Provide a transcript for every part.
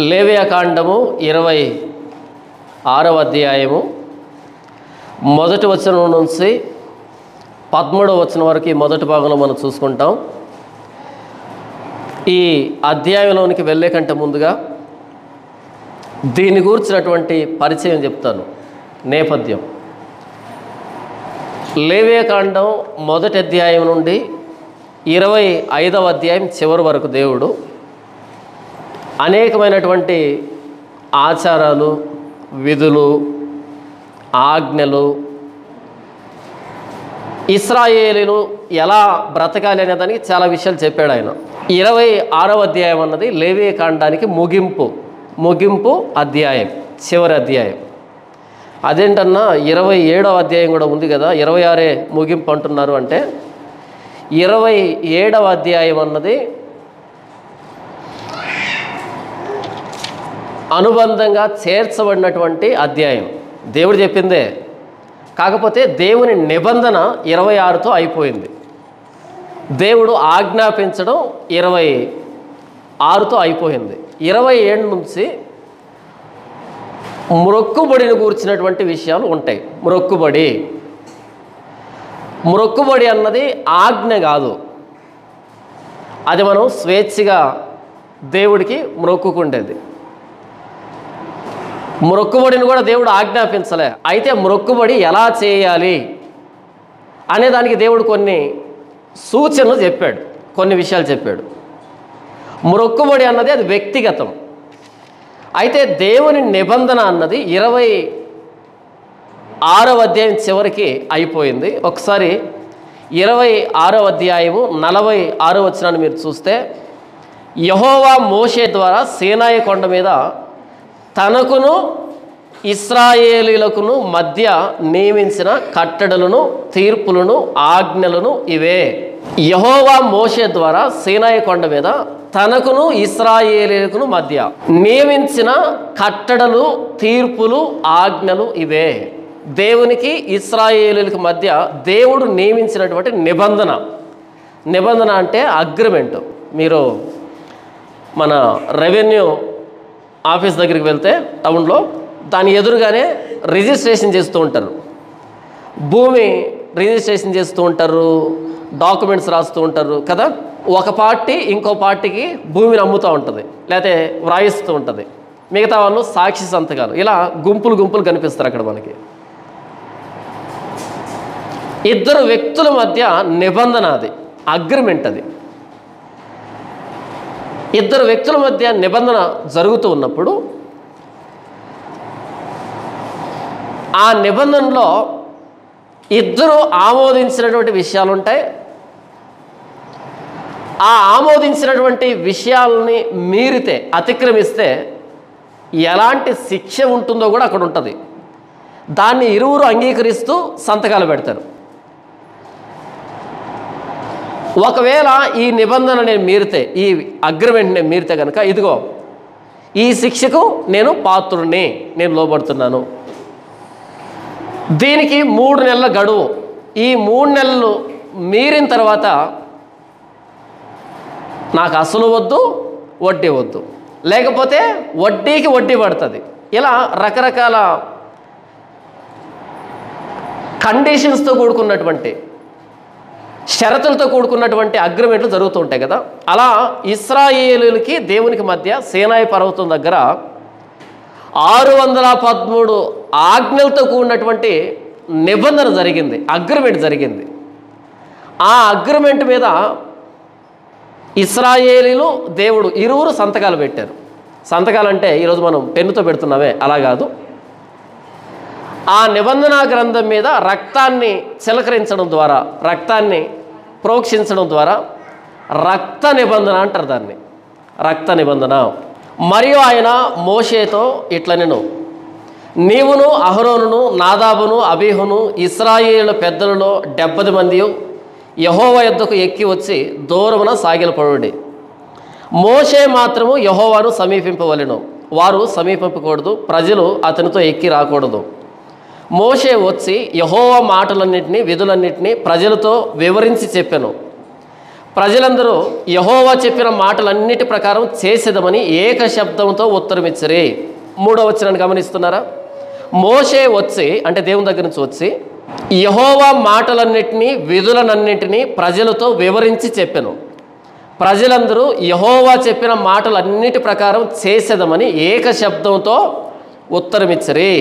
లేవియాకాండము 26వ అధ్యాయము మొదటి వచనం నుంచి 13వ వచనం వరకు ఈ మొదటి భాగంలో మనం చూసుకుంటాం. ఈ అధ్యాయంలోనికి వెళ్ళే కంటే ముందుగా దీని గురించినటువంటి పరిచయం చెప్తాను. నేపథ్యం: లేవియాకాండం మొదటి అధ్యాయం నుండి 25వ అధ్యాయం చివరి వరకు దేవుడు అనేకమైనటువంటి ఆచారాలు, విధులు, ఆజ్ఞలు, ఇశ్రాయేలీలు ఎలా బ్రతకాలి అనే దానికి చాలా విషయాలు చెప్పాడు ఆయన. 26వ అధ్యాయం అన్నది లేవియాకాండానికి ముగింపు అధ్యాయం, చివరి అధ్యాయం. అదేంటన్నా 27వ అధ్యాయం కూడా ఉంది కదా, 26 ముగింపు అంటున్నారు అంటే 27వ అధ్యాయం అన్నది అనుబంధంగా చేర్చబడినటువంటి అధ్యాయం. దేవుడు చెప్పిందే, కాకపోతే దేవుని నిబంధన 26తో అయిపోయింది. దేవుడు ఆజ్ఞాపించడం 26తో అయిపోయింది. 27 నుంచి మ్రొక్కుబడిని గూర్చినటువంటి విషయాలు ఉంటాయి. మ్రొక్కుబడి అన్నది ఆజ్ఞ కాదు, అది మనం స్వేచ్ఛగా దేవుడికి మ్రొక్కుకుండేది. మ్రొక్కుబడిని కూడా దేవుడు ఆజ్ఞాపించలే. అయితే మ్రొక్కుబడి ఎలా చేయాలి అనే దానికి దేవుడు కొన్ని సూచనలు చెప్పాడు, కొన్ని విషయాలు చెప్పాడు. మ్రొక్కుబడి అన్నది అది వ్యక్తిగతం. అయితే దేవుని నిబంధన అన్నది 26వ అధ్యాయం చివరికి అయిపోయింది. ఒకసారి 26వ అధ్యాయము 46వ వచనాన్ని మీరు చూస్తే, యెహోవా మోషే ద్వారా సీనాయి కొండ మీద తనకును ఇశ్రాయేలీలకును మధ్య నియమించిన కట్టడలను, తీర్పులను, ఆజ్ఞలను ఇవే. యెహోవా మోషే ద్వారా సీనాయి కొండ మీద తనకును ఇశ్రాయేలీలకును మధ్య నియమించిన కట్టడలు, తీర్పులు, ఆజ్ఞలు ఇవే. దేవునికి ఇశ్రాయేలీలకు మధ్య దేవుడు నియమించినటువంటి నిబంధన అంటే అగ్రిమెంట్. మీరు మన రెవెన్యూ ఆఫీస్ దగ్గరికి వెళ్తే టౌన్లో దాని ఎదురుగానే రిజిస్ట్రేషన్ చేస్తూ ఉంటారు, భూమి రిజిస్ట్రేషన్ చేస్తూ ఉంటారు, డాక్యుమెంట్స్ రాస్తూ ఉంటారు కదా. ఒక పార్టీ ఇంకో పార్టీకి భూమిని అమ్ముతూ ఉంటుంది, లేకపోతే వ్రాయిస్తూ ఉంటుంది. మిగతా వాళ్ళు సాక్షి సంతకాలు, ఇలా గుంపులు కనిపిస్తారు అక్కడ మనకి. ఇద్దరు వ్యక్తుల మధ్య నిబంధన, అది అగ్రిమెంట్. అది ఇద్దరు వ్యక్తుల మధ్య నిబంధన జరుగుతూ ఉన్నప్పుడు ఆ నిబంధనలో ఇద్దరు ఆమోదించినటువంటి విషయాలు ఉంటాయి. ఆ ఆమోదించినటువంటి విషయాలని మీరితే, అతిక్రమిస్తే ఎలాంటి శిక్ష ఉంటుందో కూడా అక్కడ ఉంటుంది. దాన్ని ఇరువురు అంగీకరిస్తూ సంతకాలు పెడతారు. ఒకవేళ ఈ నిబంధన నేను మీరితే, ఈ అగ్రిమెంట్ నేను మీరితే కనుక, ఇదిగో ఈ శిక్షకు నేను పాత్రుడిని, నేను లోబడుతున్నాను. దీనికి 3 నెలల గడువు. ఈ 3 నెలలు మీరిన తర్వాత నాకు అసలు వద్దు, వడ్డీ వద్దు, లేకపోతే వడ్డీకి వడ్డీ పడుతుంది. ఇలా రకరకాల కండిషన్స్తో కూడుకున్నటువంటి, షరతులతో కూడుకున్నటువంటి అగ్రిమెంట్లు జరుగుతూ ఉంటాయి కదా. అలా ఇశ్రాయేలీలకి దేవునికి మధ్య సీనాయి పర్వతం దగ్గర 613 ఆజ్ఞలతో కూడినటువంటి నిబంధన జరిగింది, అగ్రిమెంట్ జరిగింది. ఆ అగ్రిమెంట్ మీద ఇశ్రాయేలీలు, దేవుడు ఇరువురు సంతకాలు పెట్టారు. సంతకాలు అంటే ఈరోజు మనం పెన్నుతో పెడుతున్నామే, అలా కాదు. ఆ నిబంధన గ్రంథం మీద రక్తాన్ని చిలకరించడం ద్వారా, రక్తాన్ని ప్రోక్షించడం ద్వారా రక్త నిబంధన అంటారు దాన్ని, రక్త నిబంధన. మరియు ఆయన మోషేతో ఇట్లా, నీవును అహరోనును నాదాబును అబీహును ఇశ్రాయేలు పెద్దలలో 70 మంది యెహోవా యొద్దకు ఎక్కి వచ్చి దూరమున సాగిలపడుడి. మోషే మాత్రము యెహోవాను సమీపింపవలెను, వారు సమీపింపకూడదు, ప్రజలు అతనితో ఎక్కి రాకూడదు. మోషే వచ్చి యెహోవా మాటలన్నింటినీ, విధులన్నింటినీ ప్రజలతో వివరించి చెప్పెను. ప్రజలందరూ యెహోవా చెప్పిన మాటలన్నిటి ప్రకారం చేసేదమని ఏక శబ్దంతో ఉత్తరమిచ్చరి. 3వ వచనాన్ని గమనిస్తున్నారా? మోషే వచ్చి, అంటే దేవుని దగ్గర నుంచి వచ్చి, యెహోవా మాటలన్నిటినీ విధులనన్నింటినీ ప్రజలతో వివరించి చెప్పెను. ప్రజలందరూ యెహోవా చెప్పిన మాటలన్నిటి ప్రకారం చేసేదమని ఏక శబ్దంతో ఉత్తరమిచ్చరి.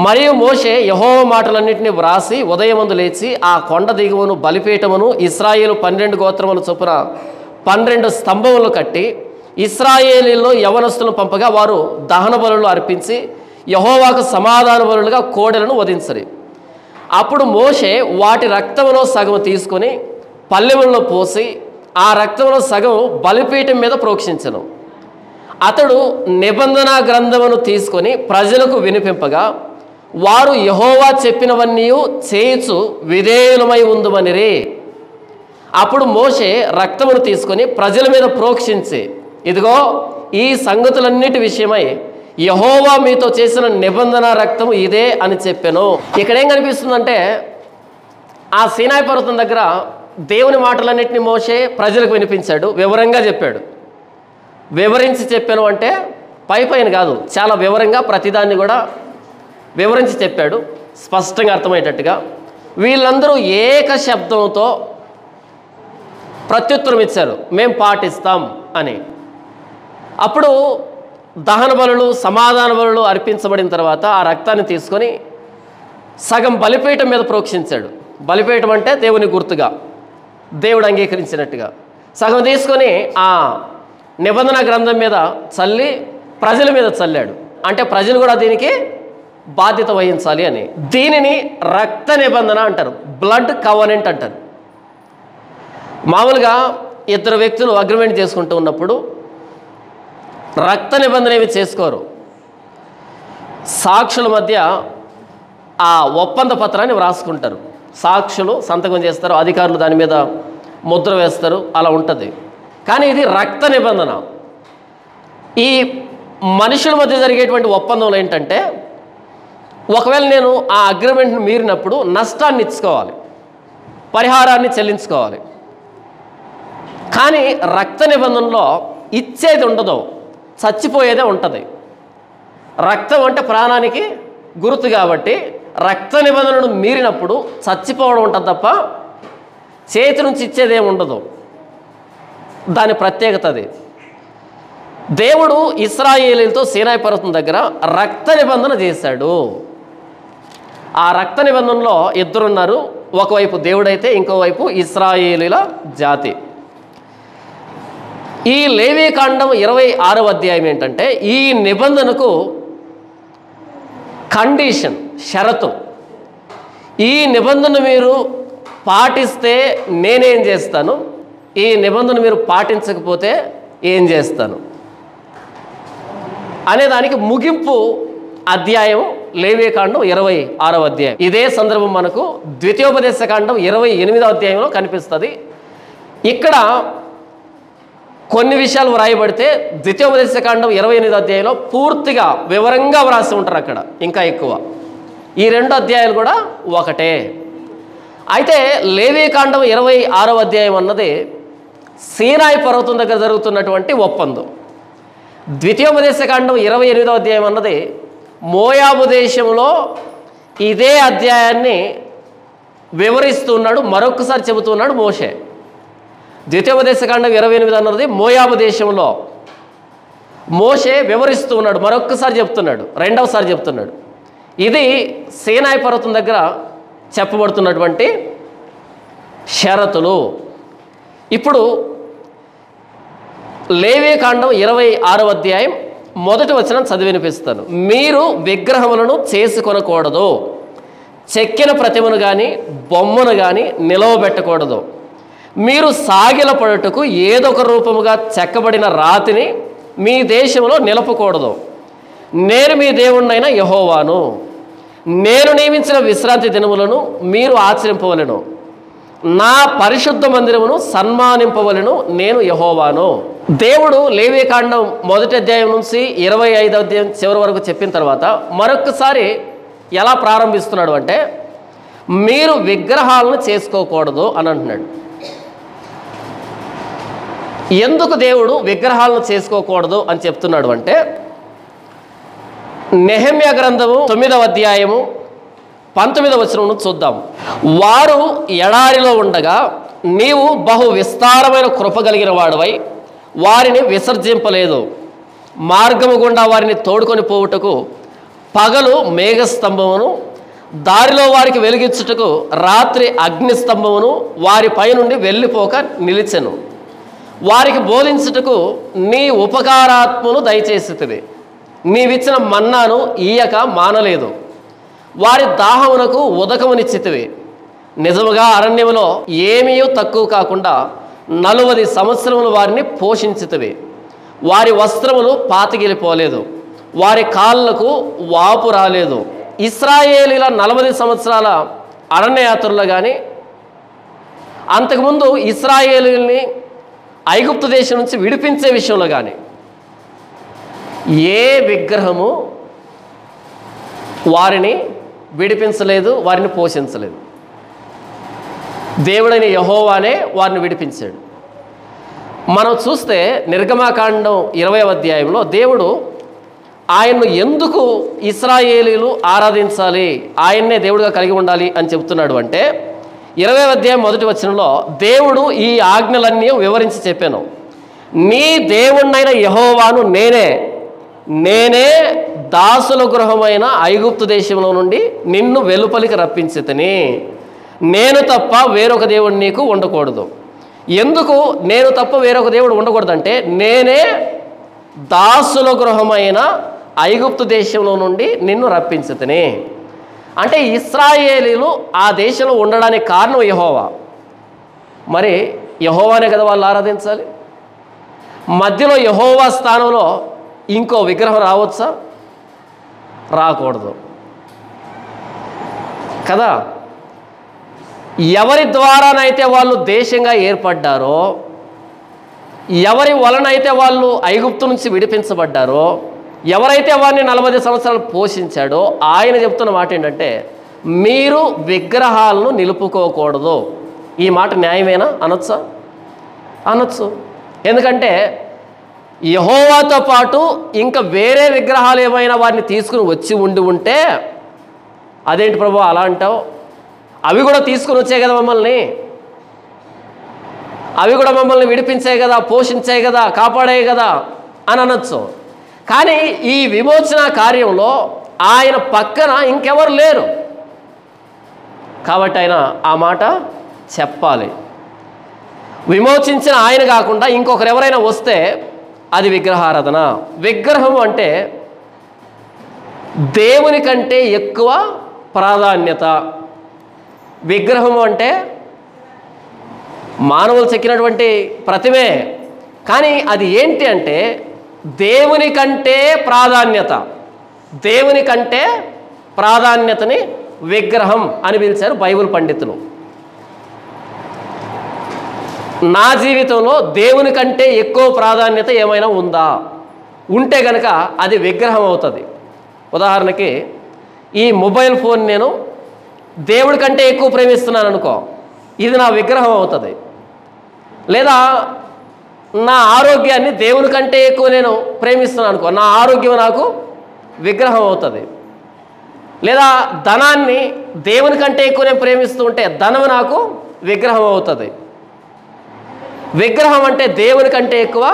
మరియు మోషే యెహోవా మాటలన్నింటినీ వ్రాసి ఉదయమందు లేచి ఆ కొండ దిగువను బలిపీఠమును ఇశ్రాయేలు 12 గోత్రముల చొప్పున 12 స్తంభములు కట్టి ఇశ్రాయేలీలో యవనస్తులను పంపగా వారు దహన బలులు అర్పించి యెహోవాకు సమాధాన బలులుగా కోడెలను వధించరి. అప్పుడు మోషే వాటి రక్తములో సగము తీసుకొని పల్లెములలో పోసి ఆ రక్తంలో సగం బలిపీఠం మీద ప్రోక్షించెను. అతడు నిబంధన గ్రంథమును తీసుకొని ప్రజలకు వినిపింపగా వారు యెహోవా చెప్పినవన్నీ చేయుచు విధేయులమై ఉందుమనిరి. అప్పుడు మోషే రక్తమును తీసుకొని ప్రజల మీద ప్రోక్షించి, ఇదిగో ఈ సంగతులన్నిటి విషయమై యెహోవా మీతో చేసిన నిబంధన రక్తము ఇదే అని చెప్పాను. ఇక్కడ ఏం కనిపిస్తుందంటే, ఆ సీనాయి పర్వతం దగ్గర దేవుని మాటలన్నింటినీ మోషే ప్రజలకు వినిపించాడు, వివరంగా చెప్పాడు. వివరించి చెప్పాను అంటే పైన కాదు, చాలా వివరంగా ప్రతిదాన్ని కూడా వివరించి చెప్పాడు, స్పష్టంగా అర్థమయ్యేటట్టుగా. వీళ్ళందరూ ఏక శబ్దంతో ప్రత్యుత్తరం ఇచ్చారు, మేము పాటిస్తాం అని. అప్పుడు దహన బలులు సమాధాన బలులు అర్పించబడిన తర్వాత ఆ రక్తాన్ని తీసుకొని సగం బలిపీఠం మీద ప్రోక్షించాడు. బలిపీఠం అంటే దేవుని గుర్తుగా, దేవుడు అంగీకరించినట్టుగా. సగం తీసుకొని ఆ నిబంధన గ్రంథం మీద చల్లి ప్రజల మీద చల్లాడు. అంటే ప్రజలు కూడా దీనికి బాధ్యత వహించాలి అని. దీనిని రక్త నిబంధన అంటారు, బ్లడ్ కవనెంట్ అంటారు. మామూలుగా ఇద్దరు వ్యక్తులు అగ్రిమెంట్ చేసుకుంటూ ఉన్నప్పుడు రక్త నిబంధన ఏమి చేసుకోరు. సాక్షుల మధ్య ఆ ఒప్పంద పత్రాన్ని వ్రాసుకుంటారు. సాక్షులు సంతకం చేస్తారు, అధికారులు దాని మీద ముద్ర వేస్తారు, అలా ఉంటుంది. కానీ ఇది రక్త నిబంధన. ఈ మనుషుల మధ్య జరిగేటువంటి ఒప్పందంలో ఏంటంటే, ఒకవేళ నేను ఆ అగ్రిమెంట్ని మీరినప్పుడు నష్టాన్ని ఇచ్చుకోవాలి, పరిహారాన్ని చెల్లించుకోవాలి. కానీ రక్త నిబంధనలో ఇచ్చేది ఉండదు, చచ్చిపోయేదే ఉంటుంది. రక్తం అంటే ప్రాణానికి గుర్తు కాబట్టి రక్త నిబంధనను మీరినప్పుడు చచ్చిపోవడం ఉంటుంది తప్ప చేతి నుంచి ఇచ్చేదేమి ఉండదు. దాని ప్రత్యేకత అది. దేవుడు ఇశ్రాయేలీలతో సీనాయి పర్వతం దగ్గర రక్త నిబంధన చేశాడు. ఆ రక్త నిబంధనలో ఇద్దరున్నారు, ఒకవైపు దేవుడైతే ఇంకోవైపు ఇశ్రాయేలీల జాతి. ఈ లేవీకాండం 26వ అధ్యాయం ఏంటంటే, ఈ నిబంధనకు కండిషన్, షరతు. ఈ నిబంధన మీరు పాటిస్తే నేనేం చేస్తాను, ఈ నిబంధన మీరు పాటించకపోతే ఏం చేస్తాను అనేదానికి ముగింపు అధ్యాయం లేవీకాండం 26వ అధ్యాయం. ఇదే సందర్భం మనకు ద్వితీయోపదేశకాండం 28వ అధ్యాయంలో కనిపిస్తుంది. ఇక్కడ కొన్ని విషయాలు వ్రాయబడితే ద్వితీయోపదేశకాండం 28వ అధ్యాయంలో పూర్తిగా వివరంగా వ్రాసి ఉంటారు. అక్కడ ఇంకా ఎక్కువ. ఈ 2 అధ్యాయాలు కూడా ఒకటే. అయితే లేవీకాండం 26వ అధ్యాయం అన్నది సీనాయి పర్వతం దగ్గర జరుగుతున్నటువంటి ఒప్పందం. ద్వితీయోపదేశకాండం 28వ అధ్యాయం అన్నది మోయాబు దేశంలో ఇదే అధ్యాయాన్ని వివరిస్తున్నాడు, మరొకసారి చెబుతున్నాడు మోషే. ద్వితీయోపదేశకాండం 28 అన్నది మోయాబు దేశంలో మోషే వివరిస్తూ ఉన్నాడు, మరొక్కసారి చెప్తున్నాడు, రెండవసారి చెప్తున్నాడు. ఇది సీనాయి పర్వతం దగ్గర చెప్పబడుతున్నటువంటి షరతులు. ఇప్పుడు లేవీకాండం 26వ అధ్యాయం 1వ వచనం చదివి వినిపిస్తాను. మీరు విగ్రహములను చేసుకొనకూడదు, చెక్కిన ప్రతిమను కానీ బొమ్మను కానీ నిలవబెట్టకూడదు. మీరు సాగిల పడుటకు ఏదొక రూపముగా చెక్కబడిన రాతిని మీ దేశంలో నిలపకూడదు. నేను మీ దేవుణ్ణైన యెహోవాను. నేను నియమించిన విశ్రాంతి దినములను మీరు ఆచరింపవలెను. నా పరిశుద్ధ మందిరమును సన్మానింపవలెను. నేను యెహోవాను. దేవుడు లేవీకాండం 1వ అధ్యాయం నుంచి 25వ అధ్యాయం చివరి వరకు చెప్పిన తర్వాత మరొకసారి ఎలా ప్రారంభిస్తున్నాడు అంటే, మీరు విగ్రహాలను చేసుకోకూడదు అని అంటున్నాడు. ఎందుకు దేవుడు విగ్రహాలను చేసుకోకూడదు అని చెప్తున్నాడు అంటే, నెహెమ్యా గ్రంథము 9వ అధ్యాయము 19వ వచనం చూద్దాం. వారు ఎడారిలో ఉండగా నీవు బహు విస్తారమైన కృప కలిగిన వాడవై వారిని విసర్జింపలేదు. మార్గము గుండా వారిని తోడుకొని పోవుటకు పగలు మేఘస్తంభమును, దారిలో వారికి వెలిగించుటకు రాత్రి అగ్నిస్తంభమును వారి పైనుండి వెళ్ళిపోక నిలిచెను. వారికి బోధించుటకు నీ ఉపకారాత్మను దయచేసితివి. నీవిచ్చిన మన్నాను ఈయక మానలేదు. వారి దాహమునకు ఉదకమునిచ్చితివి. నిజముగా అరణ్యములో ఏమీ తక్కువ కాకుండా 40 సంవత్సరములు వారిని పోషించితివి. వారి వస్త్రములు పాతగిలిపోలేదు, వారి కాళ్ళకు వాపు రాలేదు. ఇశ్రాయేలీల 40 సంవత్సరాల అరణ్యయాత్రలో కానీ, అంతకుముందు ఇశ్రాయేలీల్ని ఐగుప్తు దేశం నుంచి విడిపించే విషయంలో కానీ ఏ విగ్రహము వారిని విడిపించలేదు, వారిని పోషించలేదు. దేవుడైన యెహోవానే వారిని విడిపించాడు. మనం చూస్తే నిర్గమాకాండం 20వ అధ్యాయంలో దేవుడు ఆయన్ను ఎందుకు ఇశ్రాయేలీలు ఆరాధించాలి, ఆయన్నే దేవుడిగా కలిగి ఉండాలి అని చెబుతున్నాడు అంటే, 20వ అధ్యాయం 1వ వచనంలో దేవుడు ఈ ఆజ్ఞలన్నీ వివరించి చెప్పాను. నీ దేవుణ్ణైన యెహోవాను నేనే దాసుల గృహమైన ఐగుప్తు దేశంలో నుండి నిన్ను వెలుపలికి రప్పించితిని. నేను తప్ప వేరొక దేవుడు నీకు ఉండకూడదు. ఎందుకు నేను తప్ప వేరొక దేవుడు ఉండకూడదంటే, నేనే దాసుల గృహమైన ఐగుప్తు దేశంలో నుండి నిన్ను రప్పించితిని. అంటే ఇశ్రాయేలీలు ఆ దేశంలో ఉండడానికి కారణం యెహోవా. మరి యెహోవానే కదా వాళ్ళు ఆరాధించాలి. మధ్యలో యెహోవా స్థానంలో ఇంకో విగ్రహం రావచ్చా? రాకూడదు కదా. ఎవరి ద్వారానైతే వాళ్ళు దేశంగా ఏర్పడ్డారో, ఎవరి వలనైతే వాళ్ళు ఐగుప్తు నుంచి విడిపించబడ్డారో, ఎవరైతే వారిని 40 సంవత్సరాలు పోషించాడో ఆయన చెప్తున్న మాట ఏంటంటే, మీరు విగ్రహాలను నిలుపుకోకూడదు. ఈ మాట న్యాయమేనా? అనొచ్చా? అనొచ్చు. ఎందుకంటే యెహోవాతో పాటు ఇంకా వేరే విగ్రహాలు ఏమైనా వారిని తీసుకుని వచ్చి ఉంటే, అదేంటి ప్రభు అలా అంటావు, అవి కూడా తీసుకుని వచ్చాయి కదా మమ్మల్ని, అవి కూడా మమ్మల్ని విడిపించాయి కదా, పోషించాయి కదా, కాపాడాయి కదా అని అనొచ్చు. కానీ ఈ విమోచన కార్యంలో ఆయన పక్కన ఇంకెవరు లేరు కాబట్టి ఆయన ఆ మాట చెప్పాలి. విమోచించిన ఆయన కాకుండా ఇంకొకరు ఎవరైనా వస్తే అది విగ్రహారాధన. విగ్రహం అంటే దేవుని కంటే ఎక్కువ ప్రాధాన్యత. విగ్రహం అంటే మానవులు చెక్కినటువంటి ప్రతిమే, కానీ అది ఏంటి అంటే దేవుని కంటే ప్రాధాన్యత. దేవుని కంటే ప్రాధాన్యతని విగ్రహం అని పిలిచారు బైబిల్ పండితులు. నా జీవితంలో దేవుని కంటే ఎక్కువ ప్రాధాన్యత ఏమైనా ఉందా? ఉంటే కనుక అది విగ్రహం అవుతుంది. ఉదాహరణకి ఈ మొబైల్ ఫోన్ నేను దేవుడి కంటే ఎక్కువ ప్రేమిస్తున్నాను అనుకో, ఇది నా విగ్రహం అవుతుంది. లేదా నా ఆరోగ్యాన్ని దేవుని కంటే ఎక్కువ నేను ప్రేమిస్తున్నాను అనుకో, నా ఆరోగ్యం నాకు విగ్రహం అవుతుంది. లేదా ధనాన్ని దేవుని కంటే ఎక్కువ నేను ప్రేమిస్తూ ఉంటే ధనం నాకు విగ్రహం అవుతుంది. విగ్రహం అంటే దేవుని కంటే ఎక్కువ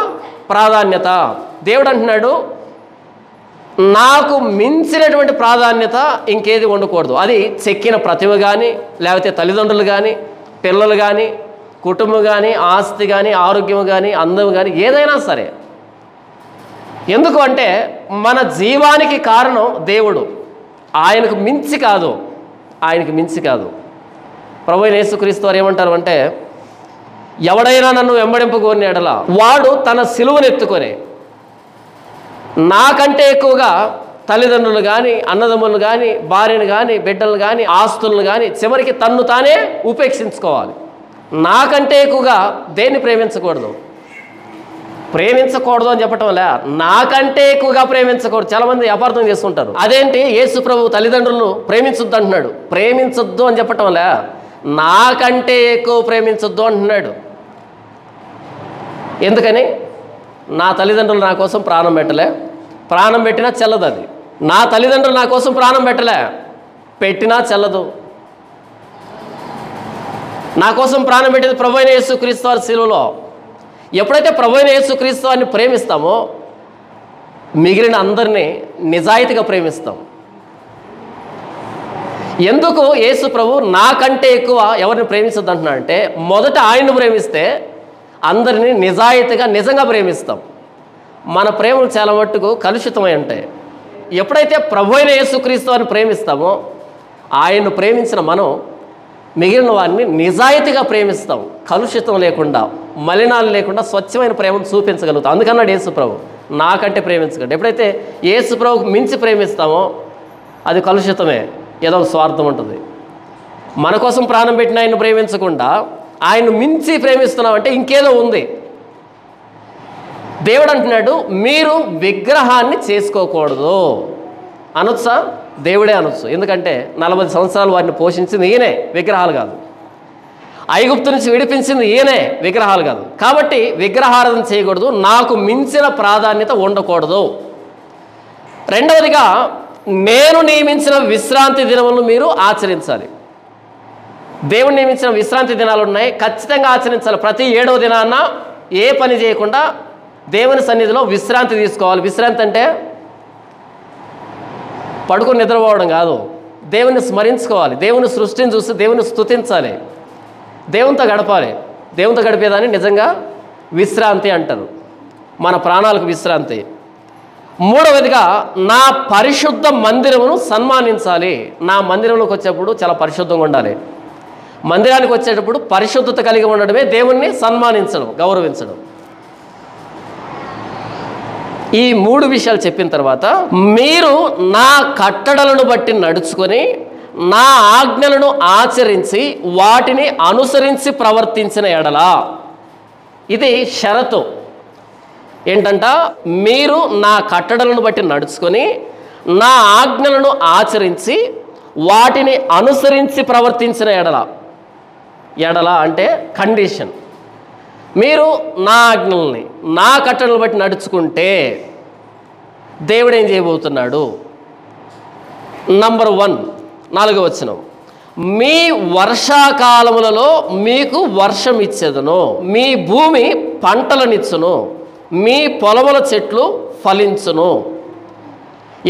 ప్రాధాన్యత. దేవుడు అంటున్నాడు, నాకు మించినటువంటి ప్రాధాన్యత ఇంకేది ఉండకూడదు. అది చెక్కిన ప్రతిమ కానీ, లేకపోతే తల్లిదండ్రులు కానీ, పిల్లలు కానీ, కుటుంబం కానీ, ఆస్తి కానీ, ఆరోగ్యం కానీ, అందం కానీ, ఏదైనా సరే. ఎందుకు అంటే మన జీవానికి కారణం దేవుడు. ఆయనకు మించి కాదు, ఆయనకు మించి కాదు. ప్రభువైన యేసుక్రీస్తు వారు ఏమంటారు అంటే, ఎవడైనా నన్ను వెంబడింపగోరిన ఎడల వాడు తన సిలువను ఎత్తుకొని నాకంటే ఎక్కువగా తల్లిదండ్రులు కానీ, అన్నదమ్ములు కానీ, భార్యను కానీ, బిడ్డలు కానీ, ఆస్తులను కానీ, చివరికి తన్ను తానే ఉపేక్షించుకోవాలి. నాకంటే ఎక్కువగా దేన్ని ప్రేమించకూడదు. ప్రేమించకూడదు అని చెప్పటం లే, నాకంటే ఎక్కువగా ప్రేమించకూడదు. చాలామంది అపార్థం చేసుకుంటారు. అదేంటి యేసు ప్రభు తల్లిదండ్రులను ప్రేమించొద్దు అంటున్నాడు. ప్రేమించొద్దు అని చెప్పటం లే, నాకంటే ఎక్కువ ప్రేమించొద్దు అంటున్నాడు. ఎందుకని? నా తల్లిదండ్రులు నా కోసం ప్రాణం పెట్టలే, ప్రాణం పెట్టినా చెల్లదు. అది నా తల్లిదండ్రులు నా కోసం ప్రాణం పెట్టినా చెల్లదు. నా కోసం ప్రాణం పెట్టేది ప్రభువైన యేసుక్రీస్తు వారి శిలువలో. ఎప్పుడైతే ప్రభువైన యేసుక్రీస్తు వారిని ప్రేమిస్తామో మిగిలిన అందరినీ నిజాయితీగా ప్రేమిస్తాం. ఎందుకు యేసు ప్రభు నాకంటే ఎక్కువ ఎవరిని ప్రేమించద్దు అంటున్నాడంటే, మొదట ఆయన్ను ప్రేమిస్తే అందరినీ నిజాయితీగా నిజంగా ప్రేమిస్తాం. మన ప్రేమలు చాలా మట్టుకు కలుషితమై ఉంటాయి. ఎప్పుడైతే ప్రభువైన యేసుక్రీస్తు వారిని ప్రేమిస్తామో ఆయన్ను ప్రేమించిన మనం మిగిలిన వారిని నిజాయితీగా ప్రేమిస్తాం. కలుషితం లేకుండా, మలినాలు లేకుండా స్వచ్ఛమైన ప్రేమను చూపించగలుగుతాం. అందుకన్నాడు యేసు ప్రభు నాకంటే ప్రేమించకండి. ఎప్పుడైతే యేసు ప్రభుకు మించి ప్రేమిస్తామో అది కలుషితమే, ఏదో ఒక స్వార్థం ఉంటుంది. మన కోసం ప్రాణం పెట్టిన ఆయన్ను ప్రేమించకుండా ఆయన్ను మించి ప్రేమిస్తున్నామంటే ఇంకేదో ఉంది. దేవుడు అంటున్నాడు మీరు విగ్రహాన్ని చేసుకోకూడదు అనొచ్చా? దేవుడే అనొచ్చు. ఎందుకంటే 40 సంవత్సరాలు వారిని పోషించింది ఈయనే, విగ్రహాలు కాదు. ఐగుప్తు నుంచి విడిపించింది ఈయనే, విగ్రహాలు కాదు. కాబట్టి విగ్రహారాధన చేయకూడదు, నాకు మించిన ప్రాధాన్యత ఉండకూడదు. రెండవదిగా నేను నియమించిన విశ్రాంతి దినములను మీరు ఆచరించాలి. దేవుడు నియమించిన విశ్రాంతి దినాలు ఉన్నాయి, ఖచ్చితంగా ఆచరించాలి. ప్రతి 7వ దినాన ఏ పని చేయకుండా దేవుని సన్నిధిలో విశ్రాంతి తీసుకోవాలి. విశ్రాంతి అంటే పడుకొని నిద్రపోవడం కాదు, దేవుని స్మరించుకోవాలి, దేవుని సృష్టిని చూసి దేవుని స్తుతించాలి, దేవునితో గడపాలి. దేవునితో గడిపేదాన్ని నిజంగా విశ్రాంతి అంటారు, మన ప్రాణాలకు విశ్రాంతి. మూడవదిగా నా పరిశుద్ధ మందిరమును సన్మానించాలి. నా మందిరంలోకి వచ్చేప్పుడు చాలా పరిశుద్ధంగా ఉండాలి. మందిరానికి వచ్చేటప్పుడు పరిశుద్ధత కలిగి ఉండడమే దేవుణ్ణి సన్మానించడం, గౌరవించడం. ఈ 3 విషయాలు చెప్పిన తర్వాత మీరు నా కట్టడలను బట్టి నడుచుకొని నా ఆజ్ఞలను ఆచరించి వాటిని అనుసరించి ప్రవర్తించిన ఎడల, ఇది షరతు ఏంటంట, మీరు నా కట్టడలను బట్టి నడుచుకొని నా ఆజ్ఞలను ఆచరించి వాటిని అనుసరించి ప్రవర్తించిన ఎడల అంటే కండిషన్. మీరు నా ఆజ్ఞల్ని నా కట్టడలను బట్టి నడుచుకుంటే దేవుడు ఏం చేయబోతున్నాడు? నంబర్ 1, 4వ వచనం, మీ వర్షాకాలములలో మీకు వర్షం ఇచ్చేదను, మీ భూమి పంటలనిచ్చును, మీ పొలముల చెట్లు ఫలించును.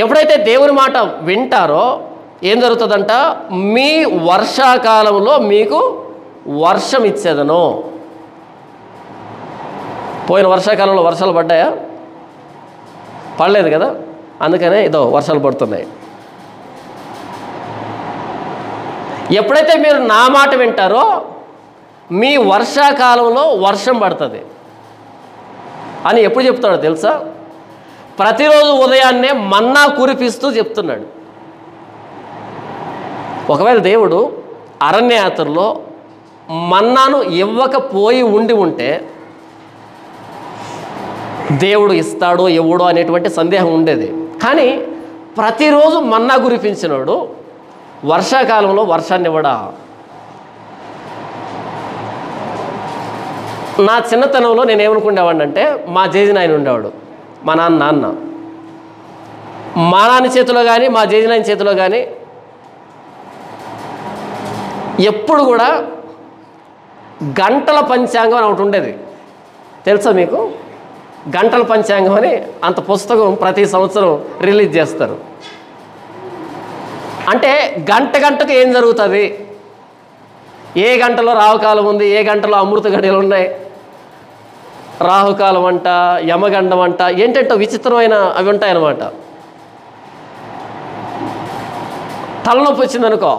ఎప్పుడైతే దేవుని మాట వింటారో ఏం జరుగుతుందంట? మీ వర్షాకాలంలో మీకు వర్షం ఇచ్చేదను. పోయిన వర్షాకాలంలో వర్షాలు పడ్డాయా? పడలేదు కదా, అందుకనే ఇదో వర్షాలు పడుతున్నాయి. ఎప్పుడైతే మీరు నా మాట వింటారో మీ వర్షాకాలంలో వర్షం పడుతుంది అని ఎప్పుడు చెప్తాడో తెలుసా? ప్రతిరోజు ఉదయాన్నే మన్నా కురిపిస్తూ చెప్తున్నాడు. ఒకవేళ దేవుడు అరణ్యయాత్రలో మన్నాను ఇవ్వకపోయి ఉంటే దేవుడు ఇస్తాడో ఇవ్వడో అనేటువంటి సందేహం ఉండేది. కానీ ప్రతిరోజు మన్నా కురిపించినాడు, వర్షాకాలంలో వర్షాన్ని ఇవ్వడా? నా చిన్నతనంలో నేను ఏమనుకునేవాడిని అంటే, మా జేజినాయన ఉండేవాడు, మా నాన్న చేతిలో కానీ మా జేజినాయన చేతిలో కానీ ఎప్పుడు కూడా గంటల పంచాంగం అని ఒకటి ఉండేది. తెలుసా మీకు? గంటల పంచాంగం అని అంత పుస్తకం ప్రతి సంవత్సరం రిలీజ్ చేస్తారు. అంటే గంటకు ఏం జరుగుతుంది, ఏ గంటలో రాహుకాలం ఉంది, ఏ గంటలో అమృత గడియలు ఉన్నాయి, రాహుకాలం అంట, యమగండం అంట, ఏంటంటే విచిత్రమైన అవి ఉంటాయన్నమాట. తలనొప్పి వచ్చిందనుకో,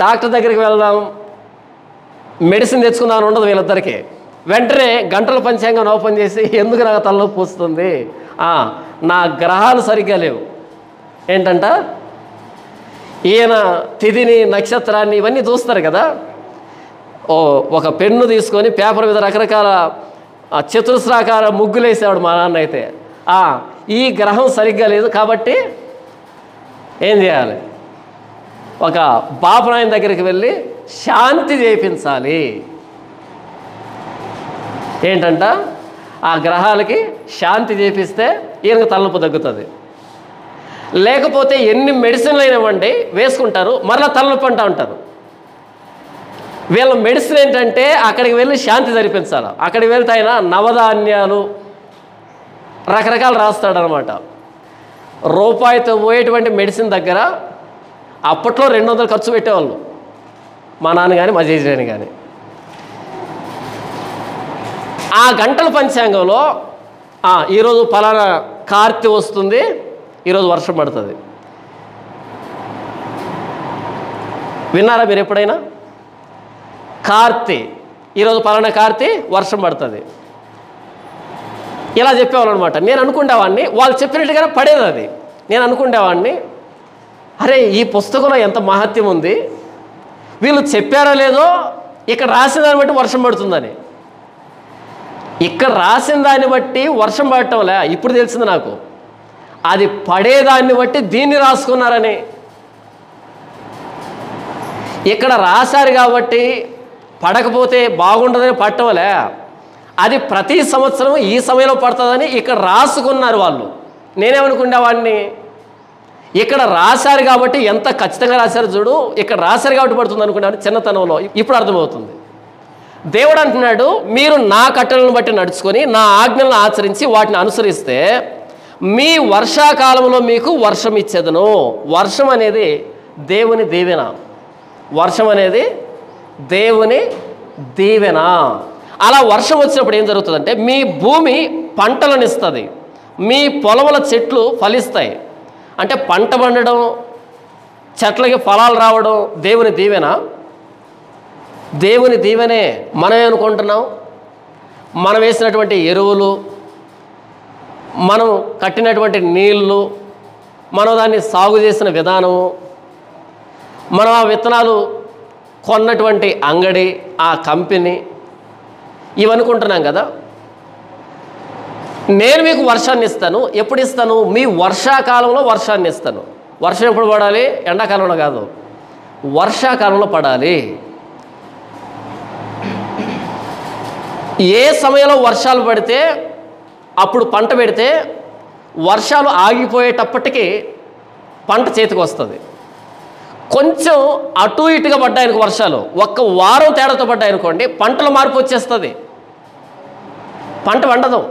డాక్టర్ దగ్గరికి వెళ్దాం, మెడిసిన్ తెచ్చుకుందామని ఉండదు వీళ్ళిద్దరికి. వెంటనే గంటల పంచాంగం ఓపెన్ చేసి, ఎందుకు నాకు తలనొప్పి వస్తుంది, నా గ్రహాలు సరిగ్గా లేవు ఏంటంట, ఈయన తిథిని నక్షత్రాన్ని ఇవన్నీ చూస్తారు కదా. ఒక పెన్ను తీసుకొని పేపర్ మీద రకరకాల చతురస్రాకార ముగ్గులు వేసేవాడు మా నాన్న అయితే. ఈ గ్రహం సరిగ్గా లేదు కాబట్టి ఏం చేయాలి, ఒక బాపనాయన దగ్గరికి వెళ్ళి శాంతి చేయించాలి. ఏంటంట, ఆ గ్రహాలకి శాంతి చేపిస్తే ఈయనకు తలనొప్పి తగ్గుతుంది. లేకపోతే ఎన్ని మెడిసిన్లు అయినవ్వండి వేసుకుంటారు, మరలా తలనొప్పి అంటూ ఉంటారు. వీళ్ళ మెడిసిన్ ఏంటంటే అక్కడికి వెళ్ళి శాంతి జరిపించాలి. అక్కడికి వెళ్తే ఆయన నవధాన్యాలు రకరకాలు రాస్తాడనమాట. రూపాయితో పోయేటువంటి మెడిసిన్ దగ్గర అప్పట్లో 200 ఖర్చు పెట్టేవాళ్ళు, మా నాన్న కానీ మా జేజీని కానీ. ఆ గంటల పంచాంగంలో ఈరోజు ఫలానా కార్తె వస్తుంది, ఈరోజు వర్షం పడుతుంది. విన్నారా మీరు ఎప్పుడైనా? కార్తె, ఈరోజు ఫలానా కార్తె వర్షం పడుతుంది, ఇలా చెప్పేవాళ్ళు అనమాట. నేను అనుకునేవాడిని వాళ్ళు చెప్పినట్టుగానే పడేది అది. నేను అనుకునేవాడిని, అరే ఈ పుస్తకంలో ఎంత మహత్యం ఉంది, వీళ్ళు చెప్పారో లేదో ఇక్కడ రాసిన దాన్ని బట్టి వర్షం పడుతుందని. ఇక్కడ రాసిన దాన్ని బట్టి వర్షం పడటంలే, ఇప్పుడు తెలిసింది నాకు. అది పడేదాన్ని బట్టి దీన్ని రాసుకున్నారని. ఇక్కడ రాశారు కాబట్టి పడకపోతే బాగుండదని పట్టంలే, అది ప్రతి సంవత్సరం ఈ సమయంలో పడుతుందని ఇక్కడ రాసుకున్నారు వాళ్ళు. నేనేమనుకునేవాడిని, ఇక్కడ రాశారు కాబట్టి ఎంత ఖచ్చితంగా రాశారు చూడు, ఇక్కడ రాశారు కాబట్టి పడుతుంది అనుకున్నాను చిన్నతనంలో. ఇప్పుడు అర్థమవుతుంది. దేవుడు అంటున్నాడు, మీరు నా కట్టడలను బట్టి నడుచుకొని నా ఆజ్ఞలను ఆచరించి వాటిని అనుసరిస్తే మీ వర్షాకాలంలో మీకు వర్షం ఇచ్చేదను. వర్షం అనేది దేవుని దీవెన. వర్షం అనేది దేవుని దీవెన. అలా వర్షం వచ్చినప్పుడు ఏం జరుగుతుందంటే మీ భూమి పంటలను ఇస్తుంది, మీ పొలముల చెట్లు ఫలిస్తాయి. అంటే పంట పండడం, చెట్లకి ఫలాలు రావడం దేవుని దీవెన. దేవుని దీవెనే. మనం ఏమనుకుంటున్నాం, మనం వేసినటువంటి ఎరువులు, మనం కట్టినటువంటి నీళ్ళు, మనం దాన్ని సాగు చేసిన విధానము, మనం ఆ విత్తనాలు కొన్నటువంటి అంగడి, ఆ కంపెనీ, ఇవనుకుంటున్నాం కదా. నేను మీకు వర్షాన్ని ఇస్తాను. ఎప్పుడు ఇస్తాను? మీ వర్షాకాలంలో వర్షాన్ని ఇస్తాను. వర్షం ఎప్పుడు పడాలి? ఎండాకాలంలో కాదు, వర్షాకాలంలో పడాలి. ఏ సమయంలో వర్షాలు పడితే అప్పుడు పంట పెడితే వర్షాలు ఆగిపోయేటప్పటికీ పంట చేతికి వస్తుంది. కొంచెం అటు ఇటుగా పడ్డాయనుకో వర్షాలు, ఒక్క వారం తేడాతో పడ్డాయనుకోండి, పంటలో మార్పు వచ్చేస్తుంది, పంట పండదు.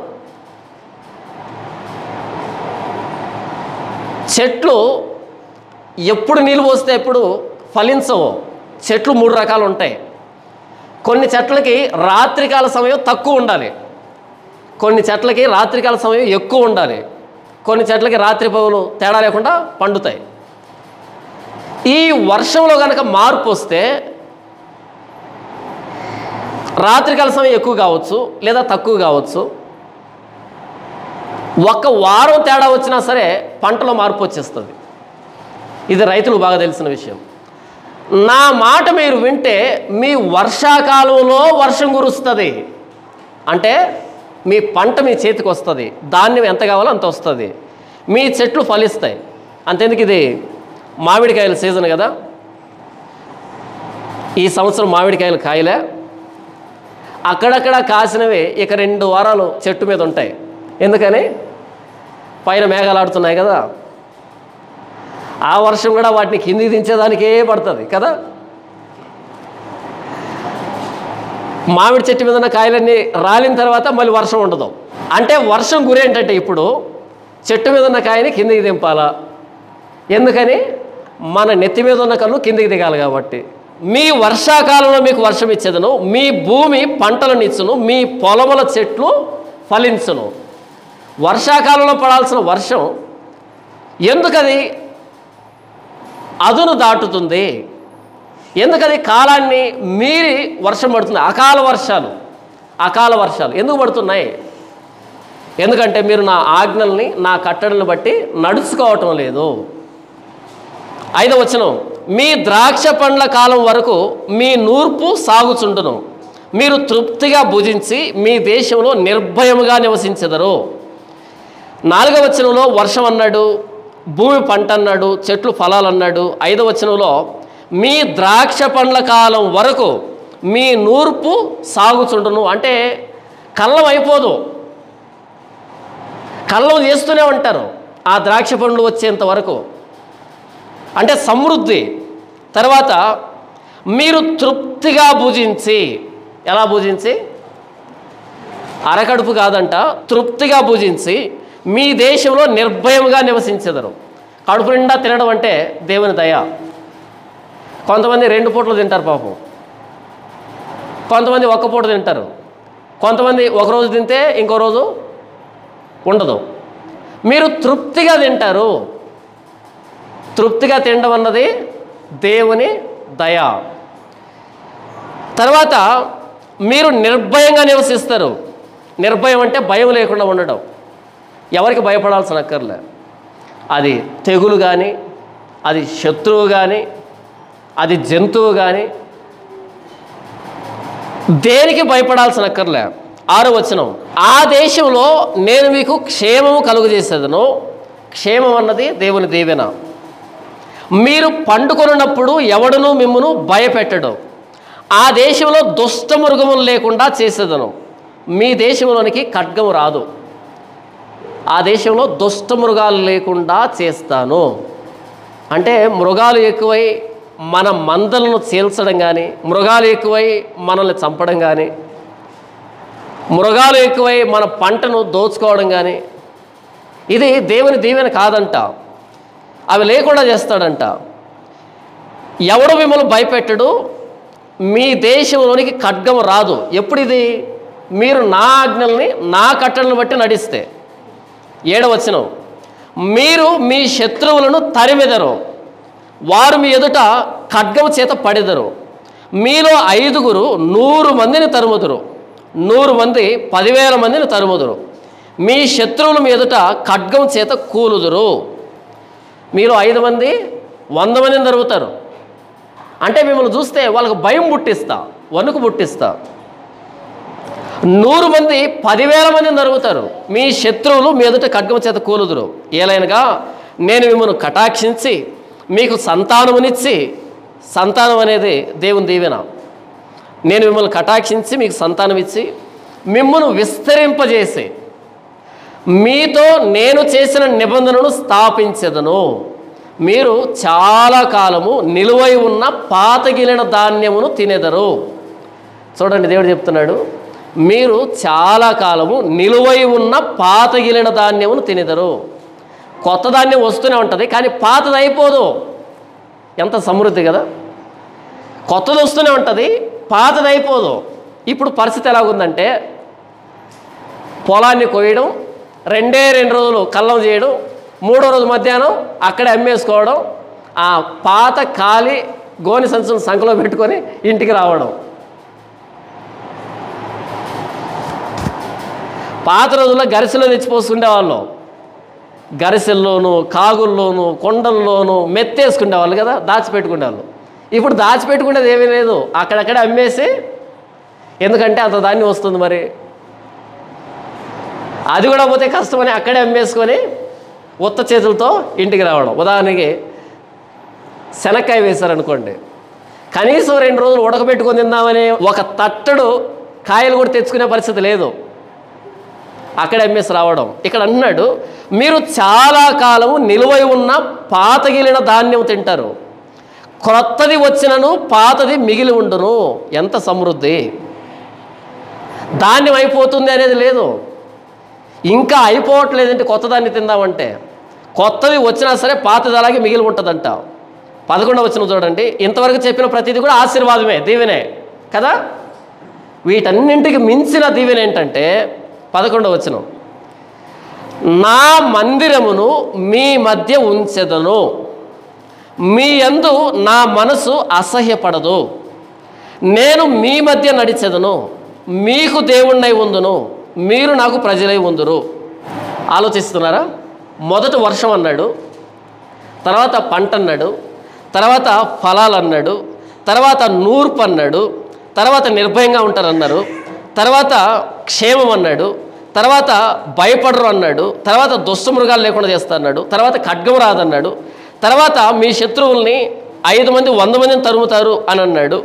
చెట్లు ఎప్పుడు నీళ్ళు పోస్తే ఎప్పుడు ఫలించవు. చెట్లు 3 రకాలు ఉంటాయి. కొన్ని చెట్లకి రాత్రికాల సమయం తక్కువ ఉండాలి, కొన్ని చెట్లకి రాత్రికాల సమయం ఎక్కువ ఉండాలి, కొన్ని చెట్లకి రాత్రి పగలు తేడా లేకుండా పండుతాయి. ఈ వర్షంలో కనుక మార్పు వస్తే రాత్రికాల సమయం ఎక్కువ కావచ్చు లేదా తక్కువ కావచ్చు. ఒక్క వారం తేడా వచ్చినా సరే పంటలో మార్పు వచ్చేస్తుంది. ఇది రైతులు బాగా తెలిసిన విషయం. నా మాట మీరు వింటే మీ వర్షాకాలంలో వర్షం కురుస్తుంది. అంటే మీ పంట మీ చేతికి వస్తుంది, ధాన్యం ఎంత కావాలో అంత వస్తుంది, మీ చెట్లు ఫలిస్తాయి. అంతెందుకు, ఇది మామిడికాయల సీజన్ కదా. ఈ సంవత్సరం మామిడికాయలు కాయలే, అక్కడక్కడ కాసినవి ఇక 2 వారాలు చెట్టు మీద ఉంటాయి. ఎందుకని? పైన మేఘాలు ఆడుతున్నాయి కదా, ఆ వర్షం కూడా వాటిని కిందికి దించేదానికే పడుతుంది కదా. మామిడి చెట్టు మీద ఉన్న కాయలన్నీ రాలిన తర్వాత మళ్ళీ వర్షం ఉండదు. అంటే వర్షం గురి ఏంటంటే ఇప్పుడు చెట్టు మీద ఉన్న కాయని కిందికి దింపాలా. ఎందుకని? మన నెత్తి మీద ఉన్న కన్ను కిందికి దిగాలి కాబట్టి. మీ వర్షాకాలంలో మీకు వర్షం ఇచ్చేదను, మీ భూమి పంటలను ఇచ్చును, మీ పొలముల చెట్లు ఫలించును. వర్షాకాలంలో పడాల్సిన వర్షం ఎందుకది అదును దాటుతుంది? ఎందుకది కాలాన్ని మీరి వర్షం పడుతుంది? అకాల వర్షాలు ఎందుకు పడుతున్నాయి? ఎందుకంటే మీరు నా ఆజ్ఞల్ని, నా కట్టడలను బట్టి నడుచుకోవటం లేదు. 5వ వచనం, మీ ద్రాక్ష పండ్ల కాలం వరకు మీ నూర్పు సాగుచుండును, మీరు తృప్తిగా భుజించి మీ దేశంలో నిర్భయముగా నివసించెదరు. 4వ వచనంలో వర్షం అన్నాడు, భూమి పంట అన్నాడు, చెట్లు ఫలాలు అన్నాడు. 5వ వచనంలో మీ ద్రాక్ష పండ్ల కాలం వరకు మీ నూర్పు సాగుచుండును. అంటే కళ్ళం అయిపోదు, కళ్ళం చేస్తూనే ఉంటారు ఆ ద్రాక్ష పండ్లు వచ్చేంత వరకు. అంటే సమృద్ధి. తర్వాత మీరు తృప్తిగా భుజించి, ఎలా భుజించి? అరకడుపు కాదంట, తృప్తిగా భుజించి మీ దేశంలో నిర్భయంగా నివసించెదరు. కడుపు నిండా తినడం అంటే దేవుని దయ. కొంతమంది 2 పూటలు తింటారు పాపం, కొంతమంది 1 పూట తింటారు, కొంతమంది ఒక రోజు తింటే ఇంకో రోజు ఉండదు. మీరు తృప్తిగా తింటారు. తృప్తిగా తినడం అన్నది దేవుని దయ. తర్వాత మీరు నిర్భయంగా నివసిస్తారు. నిర్భయం అంటే భయం లేకుండా ఉండడం. ఎవరికి భయపడాల్సిన అక్కర్లే. అది తెగులు కానీ, అది శత్రువు కానీ, అది జంతువు కానీ, దేనికి భయపడాల్సిన అక్కర్లే. 6వ వచనం, ఆ దేశంలో నేను మీకు క్షేమము కలుగజేసేదను. క్షేమం అన్నది దేవుని దీవెన. మీరు పండుకొనున్నప్పుడు ఎవడునూ మిమ్మును భయపెట్టడు. ఆ దేశంలో దుష్ట మృగములు లేకుండా చేసేదను. మీ దేశంలోనికి ఖడ్గము రాదు. ఆ దేశంలో దుష్ట మృగాలు లేకుండా చేస్తాను. అంటే మృగాలు ఎక్కువై మన మందలను చీల్చడం కానీ, మృగాలు ఎక్కువై మనల్ని చంపడం కానీ, మృగాలు ఎక్కువై మన పంటను దోచుకోవడం కానీ, ఇది దేవుని దీవెన కాదంట. అవి లేకుండా చేస్తాడంట. ఎవడు మిమ్మల్ని భయపెట్టడు. మీ దేశంలోనికి ఖడ్గము రాదు. ఎప్పుడు ఇది? మీరు నా ఆజ్ఞల్ని, నా కట్టడలను బట్టి నడిస్తే. 7వ వచనం, మీరు మీ శత్రువులను తరిమెదరు, వారు మీ ఎదుట ఖడ్గము చేత పడెదరు. మీలో 5గురు 100 మందిని తరుముదురు, 100 మంది 10,000 మందిని తరుముదురు. మీ శత్రువులు మీ ఎదుట ఖడ్గం చేత కూలుదురు. మీరు 5 మంది 100 మందిని తరుగుతారు. అంటే మిమ్మల్ని చూస్తే వాళ్ళకు భయం పుట్టిస్తా, వణుకు పుట్టిస్తా. 100 మంది 10,000 మందిని తరుగుతారు. మీ శత్రువులు మీ ఎదుట ఖడ్గం చేత కూలుదురు. ఏలైనగా నేను మిమ్మల్ని కటాక్షించి మీకు సంతానమునిచ్చి, సంతానం అనేది దేవుని దీవెన. నేను మిమ్మల్ని కటాక్షించి మీకు సంతానం ఇచ్చి మిమ్మల్ని విస్తరింపజేసి మీతో నేను చేసిన నిబంధనను స్థాపించెదను. మీరు చాలా కాలము నిలువై ఉన్న పాతగిలిన ధాన్యమును తినెదరు. చూడండి, దేవుడు చెప్తున్నాడు, మీరు చాలా కాలము నిలువై ఉన్న పాతగిలిన ధాన్యమును తినెదరు. కొత్త ధాన్యం వస్తూనే ఉంటుంది, కానీ పాతది అయిపోదు. ఎంత సమృద్ధి కదా! కొత్తది వస్తూనే ఉంటుంది, పాతది అయిపోదు. ఇప్పుడు పరిస్థితి ఎలాగుందంటే, పొలాన్ని కొయ్యడం, 2 రోజులు కల్లం చేయడం, 3వ రోజు మధ్యాహ్నం అక్కడే అమ్మేసుకోవడం, ఆ పాత ఖాళీ గోని సంచులను సంఖలో పెట్టుకొని ఇంటికి రావడం. పాత రోజుల్లో గరిసెలో తెచ్చిపోసుకునేవాళ్ళు. గరిసెల్లోనూ, కాగుల్లోనూ, కొండల్లోనూ మెత్తేసుకునేవాళ్ళు కదా, దాచిపెట్టుకునేవాళ్ళు. ఇప్పుడు దాచిపెట్టుకునేది ఏమీ లేదు, అక్కడక్కడే అమ్మేసి, ఎందుకంటే అంత ధాన్యం వస్తుంది. మరి అది కూడా పోతే కష్టమని అక్కడే అమ్మేసుకొని ఉత్త చేతులతో ఇంటికి రావడం. ఉదాహరణకి శనక్కాయ వేశారనుకోండి, కనీసం 2 రోజులు ఉడకబెట్టుకొని తిందామని ఒక తట్టడు కాయలు కూడా తెచ్చుకునే పరిస్థితి లేదు, అక్కడే అమ్మేసి రావడం. ఇక్కడ అన్నాడు, మీరు చాలా కాలము నిలువై ఉన్న పాతగిలిన ధాన్యం తింటారు, క్రొత్తది వచ్చినను పాతది మిగిలి ఉండును. ఎంత సమృద్ధి! ధాన్యం అయిపోతుంది అనేది లేదు, ఇంకా అయిపోవట్లేదంటే కొత్త దాన్ని తిందామంటే. కొత్తది వచ్చినా సరే పాతది అలాగే మిగిలి ఉంటుందంట. 11వ వచనం చూడండి, ఇంతవరకు చెప్పిన ప్రతిదీ కూడా ఆశీర్వాదమే, దీవెనే కదా. వీటన్నింటికి మించిన దీవెన ఏంటంటే 11వ వచనం, నా మందిరమును మీ మధ్య ఉంచెదను, మీ యందు నా మనసు అసహ్యపడదు, నేను మీ మధ్య నడిచెదను, మీకు దేవుణ్ణై ఉందును, మీరు నాకు ప్రజలై ఉందురు. ఆలోచిస్తున్నారా? మొదట వర్షం అన్నాడు, తర్వాత పంట అన్నాడు, తర్వాత ఫలాలు అన్నాడు, తర్వాత నూర్పు అన్నాడు, తర్వాత నిర్భయంగా ఉంటారన్నారు, తర్వాత క్షేమం అన్నాడు, తర్వాత భయపడరు అన్నాడు, తర్వాత దుష్టమృగాలు లేకుండా చేస్తా అన్నాడు, తర్వాత ఖడ్గం రాదన్నాడు, తర్వాత మీ శత్రువుల్ని 5 మంది 100 మందిని తరుముతారు అని అన్నాడు,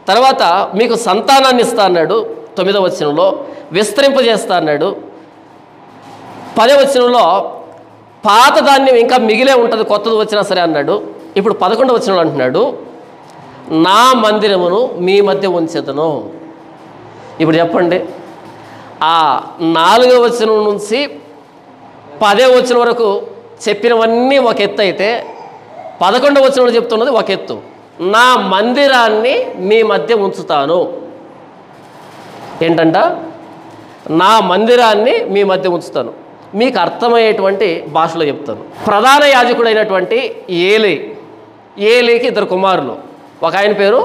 తర్వాత మీకు సంతానాన్ని ఇస్తా అన్నాడు, 9వ వచనంలో విస్తరింపజేస్తా అన్నాడు. 10వ వచనంలో పాత ధాన్యం ఇంకా మిగిలే ఉంటుంది, కొత్తది వచ్చినా సరే అన్నాడు. ఇప్పుడు 11వ వచనంలో అంటున్నాడు, నా మందిరమును మీ మధ్య ఉంచెదను. ఇప్పుడు చెప్పండి, ఆ 4వ వచనం నుంచి 10వ వచనం వరకు చెప్పినవన్నీ ఒక ఎత్తు అయితే 11వ వచనంలో చెప్తున్నది ఒక ఎత్తు. నా మందిరాన్ని మీ మధ్య ఉంచుతాను. ఏంటంట? నా మందిరాన్ని మీ మధ్య ఉంచుతాను. మీకు అర్థమయ్యేటువంటి భాషలో చెప్తాను. ప్రధాన యాజకుడైనటువంటి ఏలీకి 2 కుమారులు. ఒక ఆయన పేరు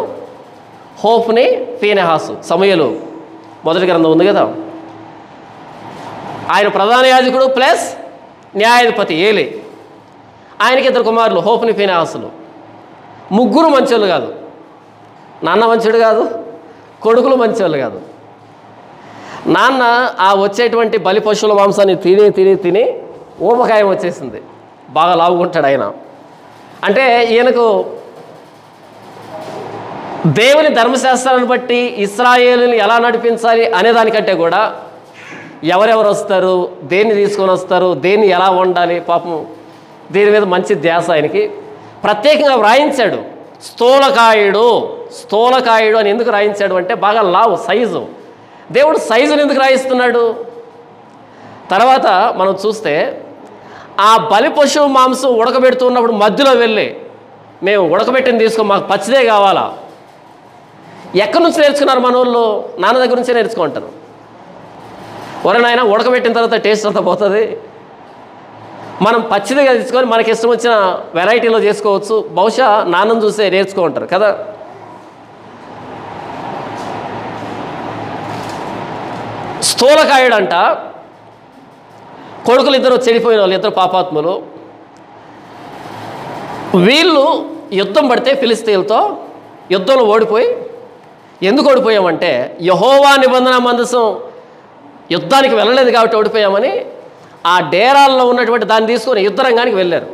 హోఫ్ని, ఫీనెహాసు. సమూయేలు మొదటి గ్రంథం ఉంది కదా, ఆయన ప్రధాన యాజకుడు ప్లస్ న్యాయాధిపతి ఏలీ. ఆయనకి 2 కుమారులు హోఫ్ని, ఫీనెహాసులు. ముగ్గురు మంచోళ్ళు కాదు. నాన్న మంచోడు కాదు, కొడుకులు మంచోళ్ళు కాదు. నాన్న ఆ వచ్చేటువంటి బలి పశువుల మాంసాన్ని తిని తిని తిని ఊబకాయం వచ్చేసింది, బాగా లావుకుంటాడు ఆయన. అంటే ఈయనకు దేవుని ధర్మశాస్త్రాన్ని బట్టి ఇశ్రాయేలుని ఎలా నడిపించాలి అనేదానికంటే కూడా ఎవరెవరు వస్తారు, దేన్ని తీసుకొని వస్తారు, దేన్ని ఎలా వండాలి, పాపం దీని మీద మంచి ధ్యాస ఆయనకి. ప్రత్యేకంగా వ్రాయించాడు. స్థూలకాయుడు అని ఎందుకు రాయించాడు అంటే బాగా లావు, సైజు. దేవుడు సైజుని ఎందుకు రాయిస్తున్నాడు? తర్వాత మనం చూస్తే ఆ బలి పశువు మాంసం ఉడకబెడుతున్నప్పుడు మధ్యలో వెళ్ళి, మేము ఉడకబెట్టింది తీసుకో, మాకు పచ్చిదే కావాలా. ఎక్కడి నుంచి నేర్చుకున్నారు మన వాళ్ళు? నాన్న దగ్గర నుంచే నేర్చుకుంటారు. నాయన ఉడకబెట్టిన తర్వాత టేస్ట్ అంతా పోతుంది, మనం పచ్చిదిగా తీసుకొని మనకి ఇష్టం వచ్చిన వెరైటీలో చేసుకోవచ్చు. బహుశా నాన్నను చూసే నేర్చుకుంటారు కదా. స్థూలకాయుడు అంట. కొడుకులు ఇద్దరు చెడిపోయిన వాళ్ళు, ఇద్దరు పాపాత్ములు. వీళ్ళు యుద్ధం పడితే ఫిలిస్తీన్లతో యుద్ధంలో ఓడిపోయి, ఎందుకు ఓడిపోయామంటే యెహోవా నిబంధన మందసం యుద్ధానికి వెళ్ళలేదు కాబట్టి ఓడిపోయామని ఆ డేరాల్లో ఉన్నటువంటి దాన్ని తీసుకొని యుద్ధ రంగానికి వెళ్ళారు.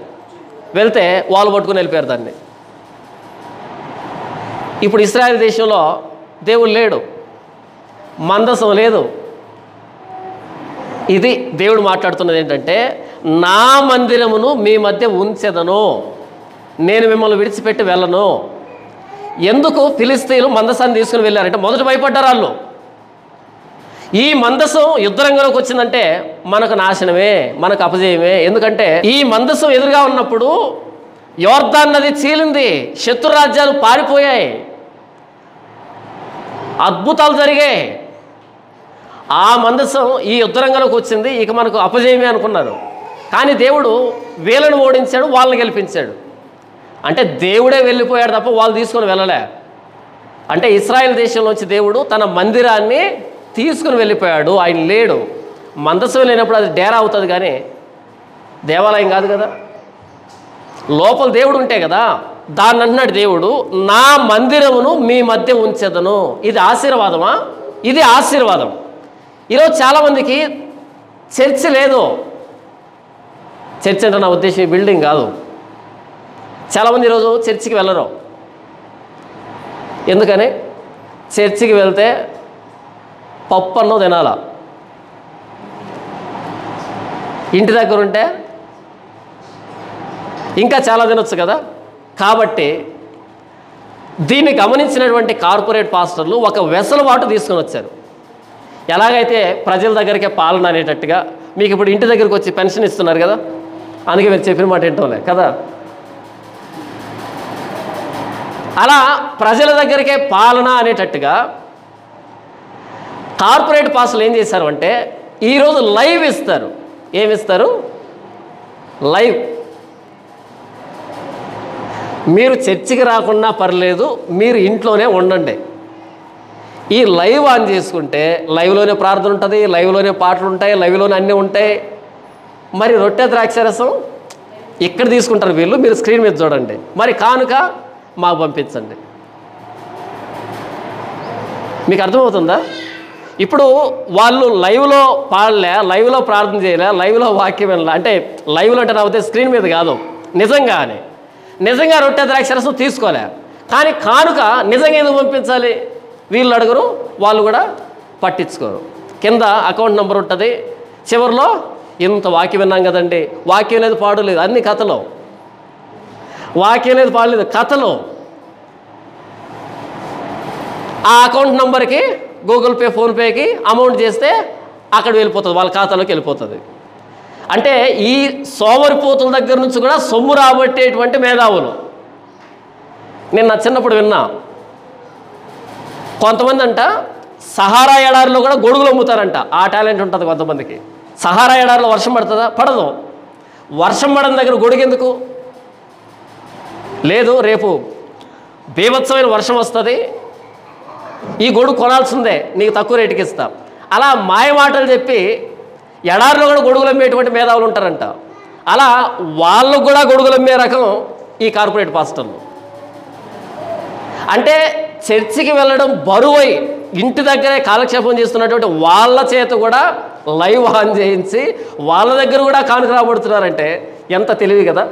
వెళ్తే వాళ్ళు పట్టుకుని వెళ్ళిపోయారు దాన్ని. ఇప్పుడు ఇశ్రాయేల్ దేశంలో దేవుడు లేడు, మందసం లేదు. ఇది దేవుడు మాట్లాడుతున్నది ఏంటంటే, నా మందిరమును మీ మధ్య ఉంచెదను, నేను మిమ్మల్ని విడిచిపెట్టి వెళ్ళను. ఎందుకు ఫిలిస్తీన్లు మందసాన్ని తీసుకుని వెళ్ళారంటే మొదట భయపడ్డారు వాళ్ళు. ఈ మందసం యుద్ధరంగంలోకి వచ్చిందంటే మనకు నాశనమే, మనకు అపజయమే. ఎందుకంటే ఈ మందసం ఎదురుగా ఉన్నప్పుడు యోర్దాన్ నది చీలింది, శత్రు రాజ్యాలు పారిపోయాయి, అద్భుతాలు జరిగాయి. ఆ మందసం ఈ యుద్ధరంగంలోకి వచ్చింది, ఇక మనకు అపజయమే అనుకున్నారు. కానీ దేవుడు వీళ్ళను ఓడించాడు, వాళ్ళని గెలిపించాడు. అంటే దేవుడే వెళ్ళిపోయాడు తప్ప వాళ్ళు తీసుకొని వెళ్ళలే. అంటే ఇశ్రాయేల్ దేశంలోంచి దేవుడు తన మందిరాన్ని తీసుకుని వెళ్ళిపోయాడు. ఆయన లేడు. మందసం లేనప్పుడు అది డేరా అవుతుంది కానీ దేవాలయం కాదు కదా. లోపల దేవుడు ఉంటే కదా. దాన్ని అంటున్నాడు దేవుడు, నా మందిరమును మీ మధ్య ఉంచెదను. ఇది ఆశీర్వాదమా? ఇది ఆశీర్వాదం. ఈరోజు చాలామందికి చర్చి లేదు. చర్చ్ అంటే నా ఉద్దేశం ఈ బిల్డింగ్ కాదు. చాలామంది ఈరోజు చర్చికి వెళ్ళరు. ఎందుకని? చర్చికి వెళ్తే పప్పు అన్నం తినాలా, ఇంటి దగ్గర ఉంటే ఇంకా చాలా తినొచ్చు కదా. కాబట్టి దీన్ని గమనించినటువంటి కార్పొరేట్ పాస్టర్లు ఒక వెసలుబాటు తీసుకొని వచ్చారు. ఎలాగైతే ప్రజల దగ్గరికే పాలన అనేటట్టుగా, మీకు ఇప్పుడు ఇంటి దగ్గరికి వచ్చి పెన్షన్ ఇస్తున్నారు కదా, అందుకే మీరు చెప్పిన మాట ఏంటోలే కదా. అలా ప్రజల దగ్గరికే పాలన అనేటట్టుగా కార్పొరేట్ పాస్టర్లు ఏం చేశారు అంటే ఈరోజు లైవ్ ఇస్తారు. ఏమిస్తారు? లైవ్. మీరు చర్చికి రాకున్నా పర్లేదు, మీరు ఇంట్లోనే ఉండండి. ఈ లైవ్ ఆన్ చేసుకుంటే లైవ్లోనే ప్రార్థన ఉంటుంది, లైవ్లోనే పాటలు ఉంటాయి, లైవ్లోనే అన్నీ ఉంటాయి. మరి రొట్టె ద్రాక్షరసం ఇక్కడ తీసుకుంటారు వీళ్ళు, మీరు స్క్రీన్ మీద చూడండి. మరి కానుక మాకు పంపించండి. మీకు అర్థమవుతుందా? ఇప్పుడు వాళ్ళు లైవ్లో పాడలే, లైవ్లో ప్రార్థన చేయలే, లైవ్లో వాక్యం వినలే. అంటే లైవ్లో అంటే నా ఉద్దేశం స్క్రీన్ మీద కాదు, నిజంగా రొట్టె ద్రాక్షరసం తీసుకోలే. కానీ కానుక నిజంగా ఎందుకు పంపించాలి? వీళ్ళు అడుగురు, వాళ్ళు కూడా పట్టించుకోరు. కింద అకౌంట్ నెంబర్ ఉంటుంది, చివరిలో ఇంత వాక్యం విన్నాం కదండి, వాక్యం లేదు పాడు లేదు, అన్ని కథలు. వాక్యం లేదు పాడు లేదు, కథలు. ఆ అకౌంట్ నెంబర్కి గూగుల్ పే, ఫోన్పేకి అమౌంట్ చేస్తే అక్కడ వెళ్ళిపోతుంది, వాళ్ళ ఖాతాలోకి వెళ్ళిపోతుంది. అంటే ఈ సోమరిపోతుల దగ్గర నుంచి కూడా సొమ్ము రాబట్టేటువంటి మేధావులు. నేను నా చిన్నప్పుడు విన్నా, కొంతమంది అంట సహారా ఎడారిలో కూడా గొడుగులు అమ్ముతారంట. ఆ టాలెంట్ ఉంటుంది కొంతమందికి. సహారా ఎడారిలో వర్షం పడుతుందా? పడదు. వర్షం పడని దగ్గర గొడుగు ఎందుకు? లేదు, రేపు బీభత్సమైన వర్షం వస్తుంది, ఈ గొడుగు కొనాల్సిందే, నీకు తక్కువ రేటుకి ఇస్తా. అలా మాయ మాటలు చెప్పి ఎడారిలో కూడా గొడుగులు అమ్మేటువంటి మేధావులు ఉంటారంట. అలా వాళ్ళకు కూడా గొడుగులు అమ్మే రకం ఈ కార్పొరేట్ పాస్టర్లు. అంటే చర్చికి వెళ్ళడం బరువై ఇంటి దగ్గరే కాలక్షేపం చేస్తున్నటువంటి వాళ్ళ చేత కూడా లైవ్ ఆన్ చేయించి వాళ్ళ దగ్గర కూడా కానుక రాబడుతున్నారంటే ఎంత తెలివి కదా.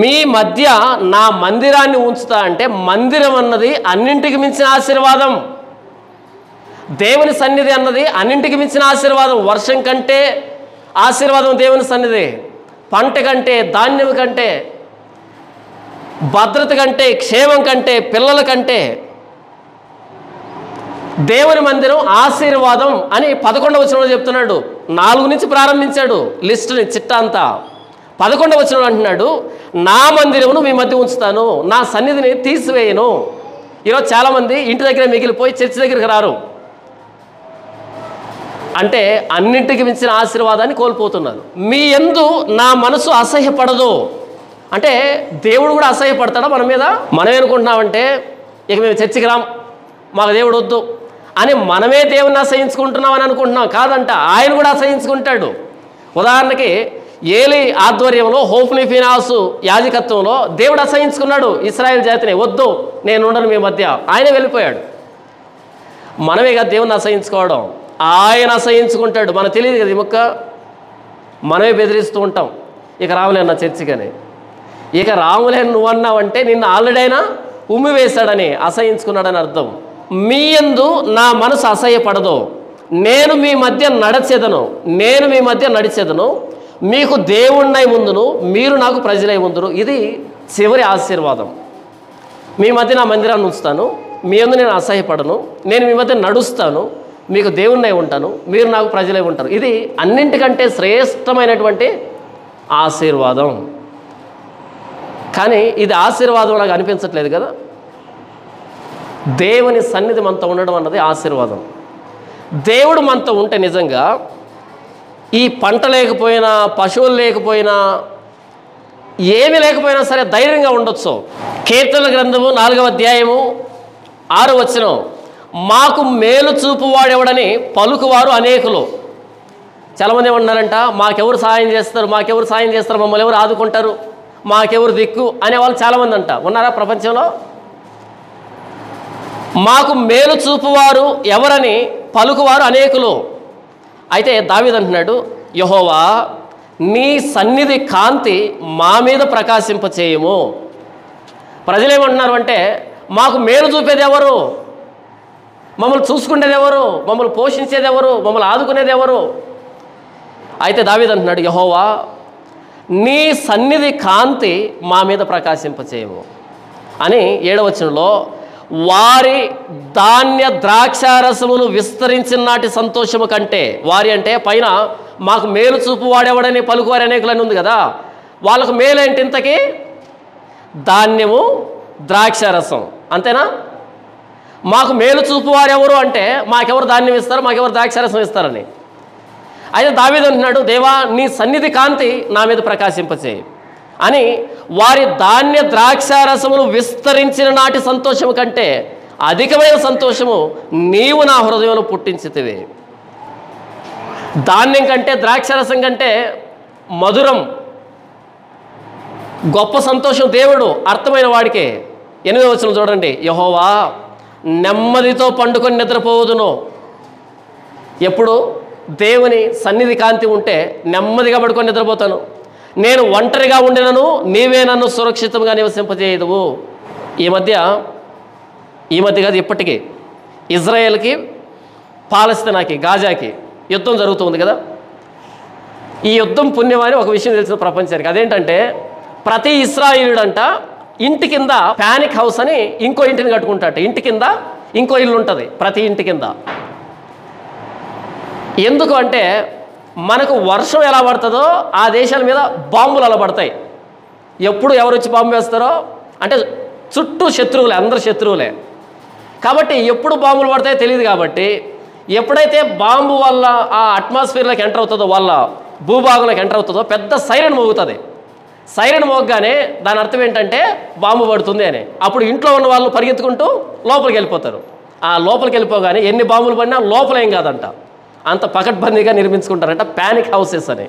మీ మధ్య నా మందిరాన్ని ఉంచుతా అంటే మందిరం అన్నది అన్నింటికి మించిన ఆశీర్వాదం. దేవుని సన్నిధి అన్నది అన్నింటికి మించిన ఆశీర్వాదం. వర్షం కంటే ఆశీర్వాదం దేవుని సన్నిధి, పంట కంటే, ధాన్యం కంటే, భద్రత కంటే, క్షేమం కంటే, పిల్లల కంటే దేవుని మందిరం ఆశీర్వాదం అని 11వ వచనంలో చెప్తున్నాడు. 4 నుంచి ప్రారంభించాడు లిస్టుని, చిట్టా అంతా. 11వ వచనం అంటున్నాడు, నా మందిరమును మీ మధ్య ఉంచుతాను, నా సన్నిధిని తీసివేయను. ఈరోజు చాలామంది ఇంటి దగ్గర మిగిలిపోయి చర్చి దగ్గరికి రారు. అంటే అన్నింటికి మించిన ఆశీర్వాదాన్ని కోల్పోతున్నారు. మీ యందు నా మనసు అసహ్యపడదు అంటే దేవుడు కూడా అసహ్యపడతాడా మన మీద? మనం ఏమనుకుంటున్నామంటే ఇక మేము చర్చికి రాం, మాకు దేవుడు వద్దు అని మనమే దేవుణ్ణి అసహించుకుంటున్నాం అని అనుకుంటున్నాం. కాదంట, ఆయన కూడా అసహించుకుంటాడు. ఉదాహరణకి ఏలీ ఆధ్వర్యంలో హోఫ్నీ ఫీనాసు యాజకత్వంలో దేవుడు అసహించుకున్నాడు ఇశ్రాయేల్ జాతిని. వద్దు, నేను ఉండను మీ మధ్య, ఆయన వెళ్ళిపోయాడు. మనమే కదా దేవుణ్ణి అసహించుకోవడం, ఆయన అసహించుకుంటాడు. మనకు తెలియదు కదా ఈ ముక్క, మనమే బెదిరిస్తూ ఉంటాం, ఇక రాములేనా చర్చికని. ఇక రాములేని నువ్వు అన్నావంటే నిన్ను ఆల్రెడీ అయినా ఉమ్మి వేశాడని, అసహించుకున్నాడని అర్థం. మీ యందు నా మనసు అసహ్యపడదు, నేను మీ మధ్య నడిచెదను, మీకు దేవుణ్ణై ముందును, మీరు నాకు ప్రజలై ముందును. ఇది చివరి ఆశీర్వాదం. మీ మధ్య నా మందిరాన్ని ఉంచుతాను, మీ యందు నేను అసహ్యపడను, నేను మీ మధ్య నడుస్తాను, మీకు దేవుణ్ణై ఉంటాను, మీరు నాకు ప్రజలై ఉంటారు. ఇది అన్నింటికంటే శ్రేష్టమైనటువంటి ఆశీర్వాదం. కానీ ఇది ఆశీర్వాదం లాగా అనిపించట్లేదు కదా. దేవుని సన్నిధి మనతో ఉండడం అన్నది ఆశీర్వాదం. దేవుడు మనతో ఉంటే నిజంగా ఈ పంట లేకపోయినా, పశువులు లేకపోయినా, ఏమి లేకపోయినా సరే ధైర్యంగా ఉండొచ్చు. కీర్తనల గ్రంథము 4వ అధ్యాయము 6వ వచనం, మాకు మేలు చూపువాడెవడని పలుకువారు అనేకులు. చాలామంది ఏమన్నారంట, మాకెవరు సాయం చేస్తారు, మమ్మల్ని ఎవరు ఆదుకుంటారు, మాకెవరు దిక్కు అనేవాళ్ళు చాలామంది అంట. ఉన్నారా ప్రపంచంలో? మాకు మేలు చూపువారు ఎవరని పలుకువారు అనేకులు. అయితే దావీదు అంటున్నాడు, యెహోవా నీ సన్నిధి కాంతి మా మీద ప్రకాశింపచేయము. ప్రజలు ఏమంటున్నారు అంటే, మాకు మేలు చూపేది ఎవరు, మమ్మల్ని చూసుకునేది ఎవరు, మమ్మల్ని పోషించేది ఎవరు, మమ్మల్ని ఆదుకునేది ఎవరు? అయితే దావీదు అంటున్నాడు, యెహోవా నీ సన్నిధి కాంతి మా మీద ప్రకాశింపచేయము అని 7వ వచనంలో, వారి ధాన్య ద్రాక్షారసములు విస్తరించిన నాటి సంతోషము కంటే, వారి అంటే పైన మాకు మేలు చూపు వాడేవాడని పలుకువారి అనేకులని ఉంది కదా, వాళ్ళకు మేలు ఏంటి ఇంతకీ? ధాన్యము, ద్రాక్షారసం, అంతేనా? మాకు మేలు చూపు వారెవరు అంటే మాకెవరు ధాన్యం ఇస్తారు, మాకెవరు ద్రాక్షారసం ఇస్తారని. అయితే దావీదు అంటున్నాడు, దేవా నీ సన్నిధి కాంతి నా మీద ప్రకాశింపచేయి అని. వారి ధాన్య ద్రాక్షారసములు విస్తరించిన నాటి సంతోషము కంటే అధికమైన సంతోషము నీవు నా హృదయంలో పుట్టించితివి. ధాన్యం కంటే, ద్రాక్షారసం కంటే మధురం, గొప్ప సంతోషం దేవుడు అర్థమైన వాడికే. 8వ వచనం చూడండి, యెహోవా నెమ్మదితో పండుకొని నిద్రపోవదును. ఎప్పుడు దేవుని సన్నిధి కాంతి ఉంటే నెమ్మదిగా పడుకొని నిద్రపోతాను. నేను ఒంటరిగా ఉండినను నీవే నన్ను సురక్షితంగా నివసింపజేయదువు. ఈ మధ్య కాదు, ఇప్పటికీ ఇజ్రాయేల్కి పాలస్తీనాకి, గాజాకి యుద్ధం జరుగుతుంది కదా. ఈ యుద్ధం పుణ్యమని ఒక విషయం తెలిసిన ప్రపంచానికి. అదేంటంటే ప్రతి ఇశ్రాయేలుడంట ఇంటి కింద ప్యానిక్ హౌస్ అని ఇంకో ఇంటిని కట్టుకుంటాట. ఇంటి కింద ఇంకో ఇల్లు ఉంటుంది ప్రతి ఇంటి కింద. ఎందుకు అంటే మనకు వర్షం ఎలా పడుతుందో ఆ దేశాల మీద బాంబులు అలా పడతాయి. ఎప్పుడు ఎవరు వచ్చి బాంబు వేస్తారో అంటే చుట్టూ శత్రువులే, అందరు శత్రువులే. కాబట్టి ఎప్పుడు బాంబులు పడతాయో తెలియదు. కాబట్టి ఎప్పుడైతే బాంబు వల్ల ఆ అట్మాస్ఫియర్లోకి ఎంటర్ అవుతుందో, వాళ్ళ భూభాగంలోకి ఎంటర్ అవుతుందో పెద్ద సైరన్ మోగుతుంది. సైరన్ మోగగానే దాని అర్థం ఏంటంటే బాంబు పడుతుంది అని. అప్పుడు ఇంట్లో ఉన్న వాళ్ళు పరిగెత్తుకుంటూ లోపలికి వెళ్ళిపోతారు. ఆ లోపలికి వెళ్ళిపోగానే ఎన్ని బాంబులు పడినా లోపల ఏం కాదంట, అంత పకడ్బందీగా నిర్మించుకుంటారంట ప్యానిక్ హౌసెస్ అని.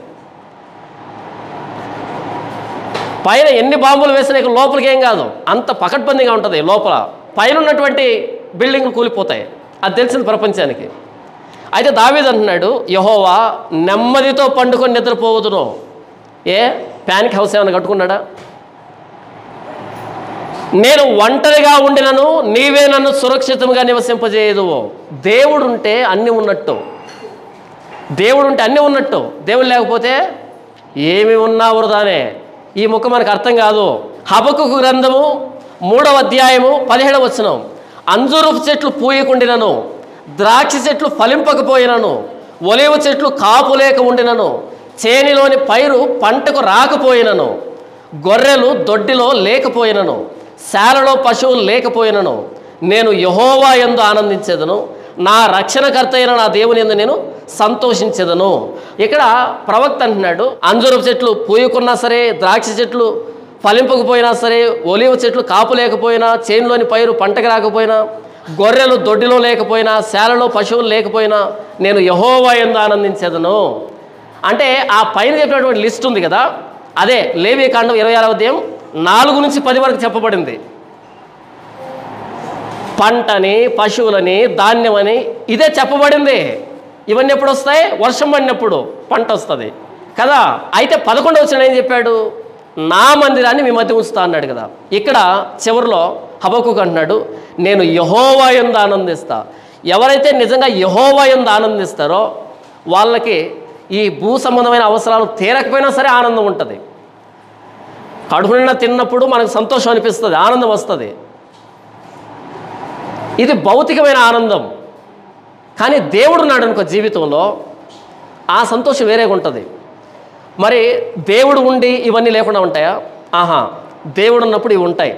పైన ఎన్ని బాంబులు వేసినా లోపలికి ఏం కాదు, అంత పకడ్బందీగా ఉంటుంది లోపల. పైన ఉన్నటువంటి బిల్డింగ్లు కూలిపోతాయి. అది తెలిసింది ప్రపంచానికి. అయితే దావీదు అంటున్నాడు, యెహోవా నెమ్మదితో పండుకొని నిద్రపోవదును. ఏ ప్యానిక్ హౌస్ ఏమైనా కట్టుకున్నాడా? నేను ఒంటరిగా ఉండినను నీవే నన్ను సురక్షితంగా నివసింపజేయదు. దేవుడు ఉంటే అన్నీ ఉన్నట్టు, దేవుడు ఉంటే అన్నీ ఉన్నట్టు. దేవుడు లేకపోతే ఏమి ఉన్నా వృధానే. ఈ ముక్క మనకు అర్థం కాదు. హబక్కుకు గ్రంథము 3వ అధ్యాయము 17వ వచనం, అంజూరపు చెట్లు పూయకుండినను, ద్రాక్ష చెట్లు ఫలింపకపోయినను, ఒలివ చెట్లు కాపు లేక ఉండినను, చేనిలోని పైరు పంటకు రాకపోయినను, గొర్రెలు దొడ్డిలో లేకపోయినను, శాలలో పశువులు లేకపోయినను, నేను యెహోవా యందు ఆనందించేదను, నా రక్షణకర్త అయిన నా దేవుని యందు నేను సంతోషించేదను. ఇక్కడ ప్రవక్త అంటున్నాడు, అంజూరపు చెట్లు పూయకున్నా సరే, ద్రాక్ష చెట్లు ఫలింపకపోయినా సరే, ఒలివ చెట్లు కాపు లేకపోయినా, చేనులోని పైరు పంటకు రాకపోయినా, గొర్రెలు దొడ్డిలో లేకపోయినా, శాలలో పశువులు లేకపోయినా, నేను యెహోవా యందు ఆనందించేదను. అంటే ఆ పైన చెప్పినటువంటి లిస్ట్ ఉంది కదా, అదే లేవీకాండం 26వ అధ్యాయం 4 నుంచి 10 వరకు చెప్పబడింది. పంటని, పశువులని, ధాన్యమని ఇదే చెప్పబడింది. ఇవన్నీ ఎప్పుడు వస్తాయి? వర్షం పడినప్పుడు పంట వస్తుంది కదా. అయితే 11వ వచనం ఏం చెప్పాడు? నా మందిరాన్ని మీ మధ్య ఉంచుతా అన్నాడు కదా. ఇక్కడ చివరిలో హబక్కుకు అంటున్నాడు, నేను యెహోవా యందు ఆనందిస్తా. ఎవరైతే నిజంగా యెహోవా యందు ఆనందిస్తారో వాళ్ళకి ఈ భూ సంబంధమైన అవసరాలు తీరకపోయినా సరే ఆనందం ఉంటుంది. కడుపు నిండా తిన్నప్పుడు మనకు సంతోషం అనిపిస్తుంది, ఆనందం వస్తుంది. ఇది భౌతికమైన ఆనందం. కానీ దేవుడు ఉన్నాడు అనుకో జీవితంలో, ఆ సంతోషం వేరేగా ఉంటుంది. మరి దేవుడు ఉండి ఇవన్నీ లేకుండా ఉంటాయా? ఆహా, దేవుడు ఉన్నప్పుడు ఇవి ఉంటాయి.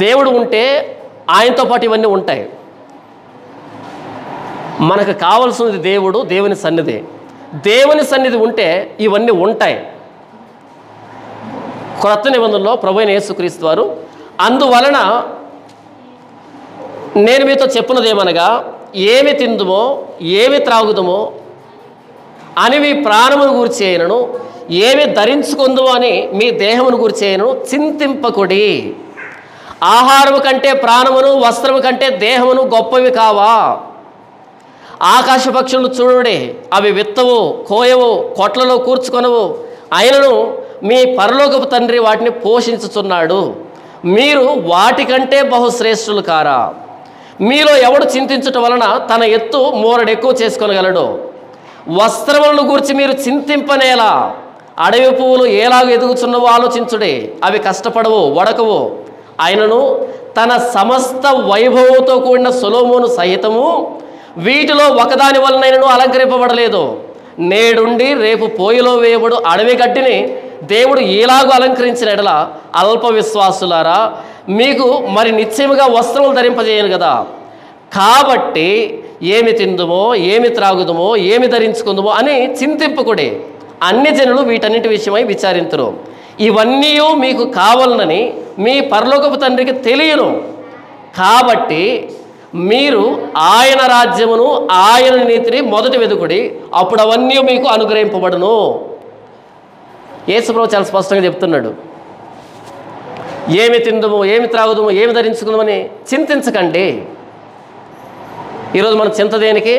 దేవుడు ఉంటే ఆయనతో పాటు ఇవన్నీ ఉంటాయి. మనకు కావాల్సినది దేవుడు, దేవుని సన్నిధి. దేవుని సన్నిధి ఉంటే ఇవన్నీ ఉంటాయి. క్రొత్త నిబంధనలో ప్రభువైన యేసుక్రీస్తు వారు, అందువలన నేను మీతో చెప్పున్నదేమనగా, ఏమి తిందుమో ఏమి త్రాగుదుమో అని మీ ప్రాణమును గూర్చి అయినను, ఏమి ధరించుకుందుమో అని మీ దేహమును గూర్చి అయినను చింతింపకుడి. ఆహారము కంటే ప్రాణమును, వస్త్రము కంటే దేహమును గొప్పవి కావా? ఆకాశ పక్షులను చూడుడి, అవి విత్తవు, కోయవు, కొట్లలో కూర్చుకొనవు, అయినను మీ పరలోకపు తండ్రి వాటిని పోషించుచున్నాడు. మీరు వాటికంటే బహుశ్రేష్ఠులు కారా? మీలో ఎవడు చింతించటం వలన తన ఎత్తు మోరడెక్కువ చేసుకొనగలడు? వస్త్రములను గురించి మీరు చింతింపనేలా? అడవి పువ్వులు ఎలాగ ఎదుగుచున్నవో ఆలోచించుడే. అవి కష్టపడవు, వడకవు. ఆయనను తన సమస్త వైభవంతో కూడిన సొలొమోను సహితము వీటిలో ఒకదాని వలనైనను అలంకరింపబడలేదు. నేడుండి రేపు పోయిలో వేయబడు అడవి గడ్డిని దేవుడు ఎలాగో అలంకరించిన ఎడల అల్ప విశ్వాసులారా, మీకు మరి నిశ్చయముగా వస్త్రములు ధరింపజేయను కదా. కాబట్టి ఏమి తిందుమో, ఏమి త్రాగుదుమో, ఏమి ధరించుకుందుమో అని చింతింపకుడే. అన్ని జనులు వీటన్నిటి విషయమై విచారింతురు. ఇవన్నీ మీకు కావాలనని మీ పరలోకపు తండ్రికి తెలియను. కాబట్టి మీరు ఆయన రాజ్యమును, ఆయన నీతిని మొదట వెదుకుడి, అప్పుడు అవన్నీ మీకు అనుగ్రహింపబడును. యేసుప్రభు చాలా స్పష్టంగా చెప్తున్నాడు, ఏమి తిందుమో, ఏమి త్రాగుదుమో, ఏమి ధరించుకుందామని చింతించకండి. ఈరోజు మన చింత దేనికి?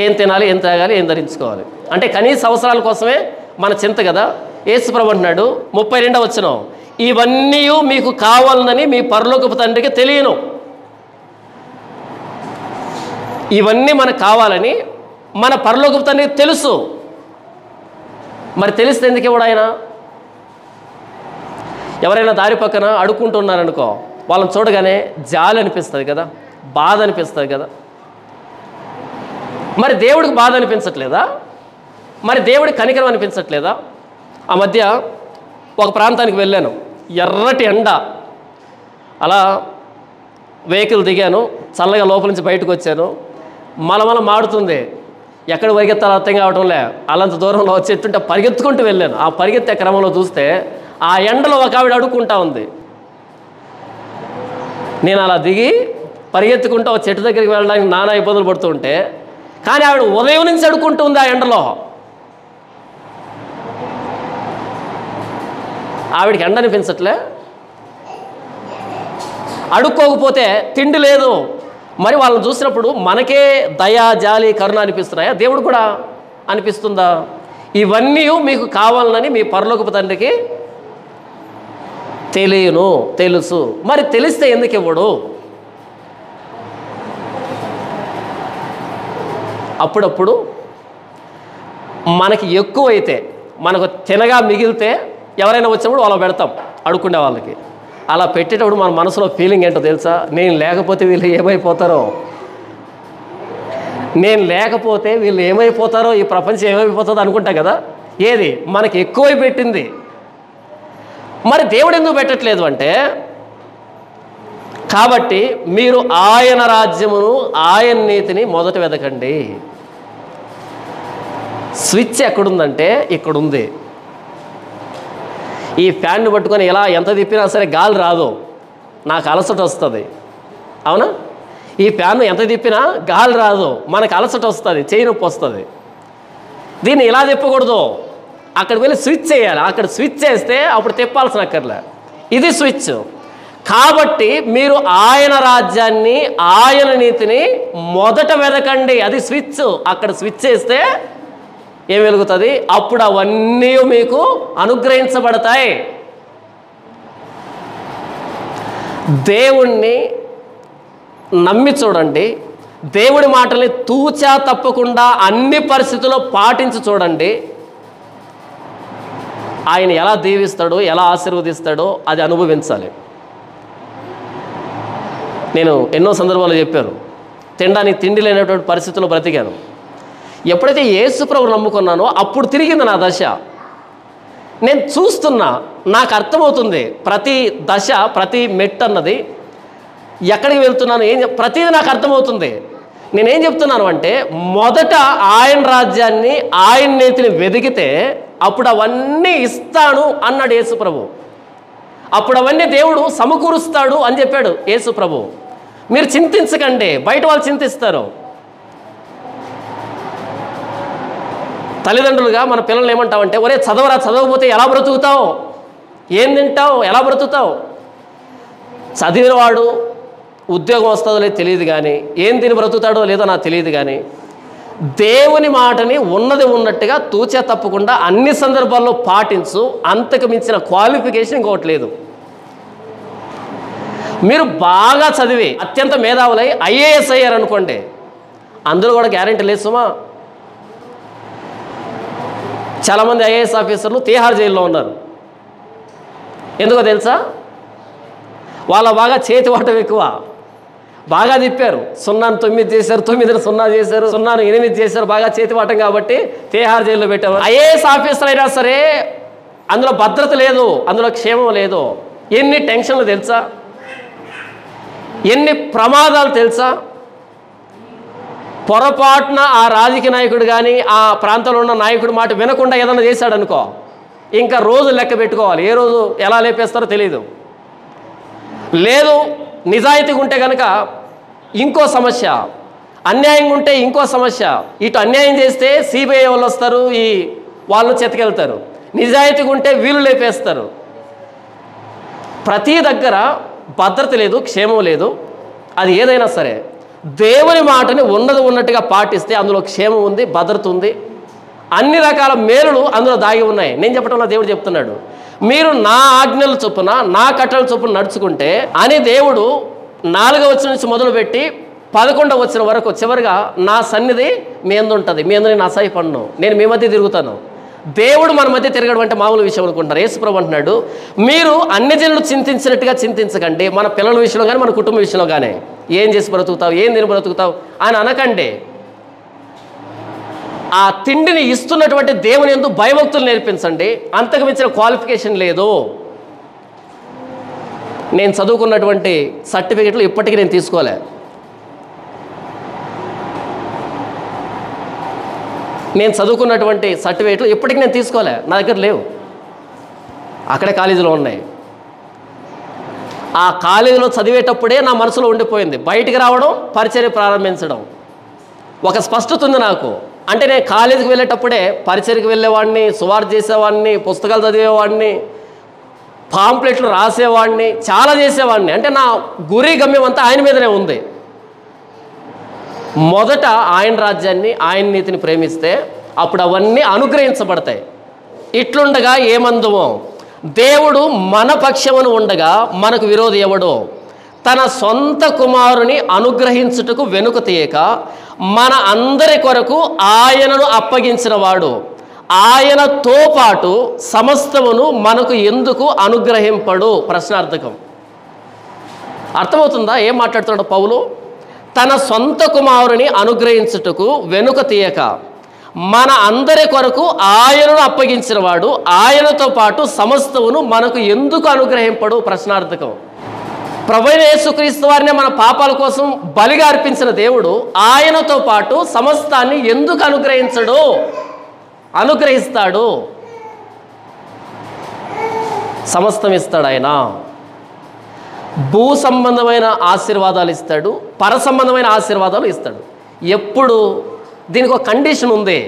ఏం తినాలి, ఏం త్రాగాలి, ఏం ధరించుకోవాలి అంటే కనీస అవసరాల కోసమే మన చింత కదా. యేసుప్రభు అంటున్నాడు 32వ వచనం, ఇవన్నీ మీకు కావాలనని మీ పరలోకపు తండ్రికి తెలియను. ఇవన్నీ మనకు కావాలని మన పరలోకపు తండ్రికి తెలుసు. మరి తెలిస్తే ఎందుకు ఇవ్వడు ఆయన? ఎవరైనా దారి పక్కన అడుక్కుంటున్నారనుకో, వాళ్ళని చూడగానే జాలి అనిపిస్తుంది కదా, బాధ అనిపిస్తుంది కదా. మరి దేవుడికి బాధ అనిపించట్లేదా? మరి దేవుడికి కనికరం అనిపించట్లేదా? ఆ మధ్య ఒక ప్రాంతానికి వెళ్ళాను, ఎర్రటి ఎండ, అలా వెహికల్ దిగాను, చల్లగా లోపల నుంచి బయటకు వచ్చాను. మలమల మాడుతుంది, ఎక్కడ పరిగెత్తాలో అర్థం కావడంలే. అలాంత దూరంలో వచ్చి ఎత్తుంటే పరిగెత్తుకుంటూ వెళ్ళాను. ఆ పరిగెత్తే క్రమంలో చూస్తే ఆ ఎండలో ఒక ఆవిడ అడుక్కుంటా ఉంది. నేను అలా దిగి పరిగెత్తుకుంటూ ఒక చెట్టు దగ్గరికి వెళ్ళడానికి నానా ఇబ్బందులు పడుతూ ఉంటే, కానీ ఆవిడ ఉదయం నుంచి అడుక్కుంటూ ఉంది ఆ ఎండలో. ఆవిడికి ఎండ అనిపించట్లే? అడుక్కోకపోతే తిండి లేదు. మరి వాళ్ళని చూసినప్పుడు మనకే దయా, జాలి, కరుణ అనిపిస్తున్నాయా? దేవుడు కూడా అనిపిస్తుందా? ఇవన్నీ మీకు కావాలని మీ పరలోకపు తండ్రికి తెలుసు. మరి తెలిస్తే ఎందుకు ఇవ్వడు? అప్పుడప్పుడు మనకి ఎక్కువైతే, మనకు తినగా మిగిలితే ఎవరైనా వచ్చినప్పుడు వాళ్ళ పెడతాం అడుక్కునే వాళ్ళకి. అలా పెట్టేటప్పుడు మన మనసులో ఫీలింగ్ ఏంటో తెలుసా? నేను లేకపోతే వీళ్ళు ఏమైపోతారో, నేను లేకపోతే వీళ్ళు ఏమైపోతారో, ఈ ప్రపంచం ఏమైపోతుందో అనుకుంటా కదా. ఏది మనకి ఎక్కువై పెట్టింది. మరి దేవుడు ఎందుకు పెట్టట్లేదు అంటే, కాబట్టి మీరు ఆయన రాజ్యమును, ఆయన నీతిని మొదట వెతకండి. స్విచ్ ఎక్కడుందంటే ఇక్కడుంది. ఈ ఫ్యాన్ను పట్టుకొని ఇలా ఎంత తిప్పినా సరే గాలి రాదు, నాకు అలసట వస్తుంది. అవునా? ఈ ఫ్యాన్ను ఎంత తిప్పినా గాలి రాదు, మనకు అలసట వస్తుంది, చేయి నొప్పి వస్తుంది. దీన్ని ఇలా తిప్పకూడదు, అక్కడికి వెళ్ళి స్విచ్ చేయాలి. అక్కడ స్విచ్ చేస్తే అప్పుడు తిప్పాల్సిన అక్కర్లే. ఇది స్విచ్. కాబట్టి మీరు ఆయన రాజ్యాన్ని, ఆయన నీతిని మొదట వెతకండి. అది స్విచ్. అక్కడ స్విచ్ చేస్తే ఏం వెలుగుతుంది? అప్పుడు అవన్నీ మీకు అనుగ్రహించబడతాయి. దేవుణ్ణి నమ్మి చూడండి, దేవుడి మాటల్ని తూచా తప్పకుండా అన్ని పరిస్థితుల్లో పాటించి చూడండి. ఆయన ఎలా దీవిస్తాడో, ఎలా ఆశీర్వదిస్తాడో అది అనుభవించాలి. నేను ఎన్నో సందర్భాలు చెప్పాను, తినడానికి తిండి లేనటువంటి పరిస్థితుల్లో బ్రతికాను. ఎప్పుడైతే యేసు ప్రభువును నమ్ముకున్నానో అప్పుడు తిరిగింది నా దశ. నేను చూస్తున్నా, నాకు అర్థమవుతుంది ప్రతి దశ, ప్రతి మెట్టు అన్నది ఎక్కడికి వెళ్తున్నాను, ప్రతిదీ నాకు అర్థమవుతుంది. నేనేం చెప్తున్నాను అంటే, మొదట ఆయన రాజ్యాన్ని, ఆయన నీతిని వెతికితే అప్పుడు అవన్నీ ఇస్తాను అన్నాడు యేసు ప్రభు. అప్పుడు అవన్నీ దేవుడు సమకూరుస్తాడు అని చెప్పాడు యేసు ప్రభు. మీరు చింతించకండి, బయట వాళ్ళు చింతిస్తారు. తల్లిదండ్రులుగా మన పిల్లల్ని ఏమంటామంటే, ఒరే చదవరా, చదవకపోతే ఎలా బ్రతుకుతావు, ఏం తింటావు, ఎలా బ్రతుకుతావు? చదివినవాడు ఉద్యోగం వస్తుందో లేదో తెలియదు, కానీ ఏం తిని బ్రతుకుతాడో లేదో నాకు తెలియదు, కానీ దేవుని మాటని ఉన్నది ఉన్నట్టుగా తూచా తప్పకుండా అన్ని సందర్భాల్లో పాటించు. అంతకు మించిన క్వాలిఫికేషన్ ఇంకోటి లేదు. మీరు బాగా చదివి అత్యంత మేధావులై ఐఏఎస్ అయ్యారు అనుకోండి, అందులో కూడా గ్యారెంటీ లేదు సుమా. చాలామంది ఐఏఎస్ ఆఫీసర్లు తీహార్ జైల్లో ఉన్నారు. ఎందుకో తెలుసా? వాళ్ళ బాగా చేతి వాటం ఎక్కువ, బాగా తిప్పారు. 0ని 9 చేశారు, 9ని 0 చేశారు, 0ని 8 చేశారు, బాగా చేతి వాటం కాబట్టి తీహార్ జైల్లో పెట్టారు. ఐఏఎస్ ఆఫీసర్ అయినా సరే అందులో భద్రత లేదు, అందులో క్షేమం లేదు. ఎన్ని టెన్షన్లు తెలుసా, ఎన్ని ప్రమాదాలు తెలుసా. పొరపాటున ఆ రాజకీయ నాయకుడు కానీ ఆ ప్రాంతంలో ఉన్న నాయకుడు మాట వినకుండా ఏదైనా చేశాడనుకో, ఇంకా రోజు లెక్క పెట్టుకోవాలి. ఏ రోజు ఎలా లేపేస్తారో తెలీదు. లేదు నిజాయితీగా ఉంటే కనుక ఇంకో సమస్య, అన్యాయంగా ఉంటే ఇంకో సమస్య. ఇటు అన్యాయం చేస్తే సిబిఐ వాళ్ళు వస్తారు, ఈ వాళ్ళు చెత్తకెళ్తారు. నిజాయితీగా ఉంటే వీళ్ళు లేపేస్తారు. ప్రతి దగ్గర భద్రత లేదు, క్షేమం లేదు. అది ఏదైనా సరే దేవుని మాటని ఉన్నది ఉన్నట్టుగా పాటిస్తే అందులో క్షేమం ఉంది, భద్రత ఉంది, అన్ని రకాల మేలులు అందులో దాగి ఉన్నాయి. నేను చెప్పడంలో దేవుడు చెప్తున్నాడు, మీరు నా ఆజ్ఞల చొప్పున, నా కట్టల చొప్పున నడుచుకుంటే అని దేవుడు 4వ వచనం నుంచి మొదలుపెట్టి 11వ వచనం వరకు చివరిగా నా సన్నిధి మీ యందు ఉంటుంది, మీ యందు నేను అసహ్యపడను, నేను మీ మధ్య తిరుగుతాను. దేవుడు మన మధ్య తిరగడం అంటే మామూలు విషయం అనుకుంటారు. యేసుప్రభు అంటున్నాడు, మీరు అన్ని జనులు చింతించినట్టుగా చింతించకండి, మన పిల్లల విషయంలో కానీ మన కుటుంబ విషయంలో కానీ. ఏం చేసి బ్రతుకుతావు, ఏం తిని బ్రతుకుతావు అని అనకండి. ఆ తిండిని ఇస్తున్నటువంటి దేవుని యందు భయభక్తులు నేర్పించండి. అంతకు మించిన క్వాలిఫికేషన్ లేదు. నేను చదువుకున్నటువంటి సర్టిఫికెట్లు ఇప్పటికీ నేను తీసుకోలే. నేను చదువుకున్నటువంటి సర్టిఫికెట్లు ఇప్పటికీ నేను తీసుకోలే, నా దగ్గర లేవు, అక్కడే కాలేజీలో ఉన్నాయి. ఆ కాలేజీలో చదివేటప్పుడే నా మనసులో ఉండిపోయింది. బయటికి రావడం, పరిచర్య ప్రారంభించడం ఒక స్పష్టత ఉంది నాకు. అంటే నేను కాలేజీకి వెళ్ళేటప్పుడే పరిచర్యకి వెళ్ళేవాడిని, సువార్త చేసేవాడిని, పుస్తకాలు చదివేవాడిని, పాంప్లెట్లు రాసేవాడిని, చాలా చేసేవాడిని. అంటే నా గురి గమ్యం అంతా ఆయన మీదనే ఉంది. మొదట ఆయన రాజ్యాన్ని, ఆయన నీతిని ప్రేమిస్తే అప్పుడు అవన్నీ అనుగ్రహించబడతాయి. ఇట్లుండగా ఏమందుమో, దేవుడు మన పక్షమును ఉండగా మనకు విరోధి ఎవడో, తన సొంత కుమారుని అనుగ్రహించుటకు వెనుక తీయక మన అందరి కొరకు ఆయనను అప్పగించిన వాడు ఆయనతో పాటు సమస్తమును మనకు ఎందుకు అనుగ్రహింపడు? ప్రశ్నార్థకం. అర్థమవుతుందా ఏం మాట్లాడుతున్నాడు పౌలు? తన సొంత కుమారుని అనుగ్రహించుటకు వెనుక తీయక మన అందరి కొరకు ఆయనను అప్పగించిన వాడు ఆయనతో పాటు సమస్తమును మనకు ఎందుకు అనుగ్రహింపడు? ప్రశ్నార్థకం. ప్రభువైన యేసుక్రీస్తు వారిని మన పాపాల కోసం బలిగా అర్పించిన దేవుడు ఆయనతో పాటు సమస్తాన్ని ఎందుకు అనుగ్రహించడు? అనుగ్రహిస్తాడు. సమస్తం ఇస్తాడు ఆయన. భూ సంబంధమైన ఆశీర్వాదాలు ఇస్తాడు, పర సంబంధమైన ఆశీర్వాదాలు ఇస్తాడు. ఎప్పుడు? దీనికి ఒక కండిషన్ ఉంది.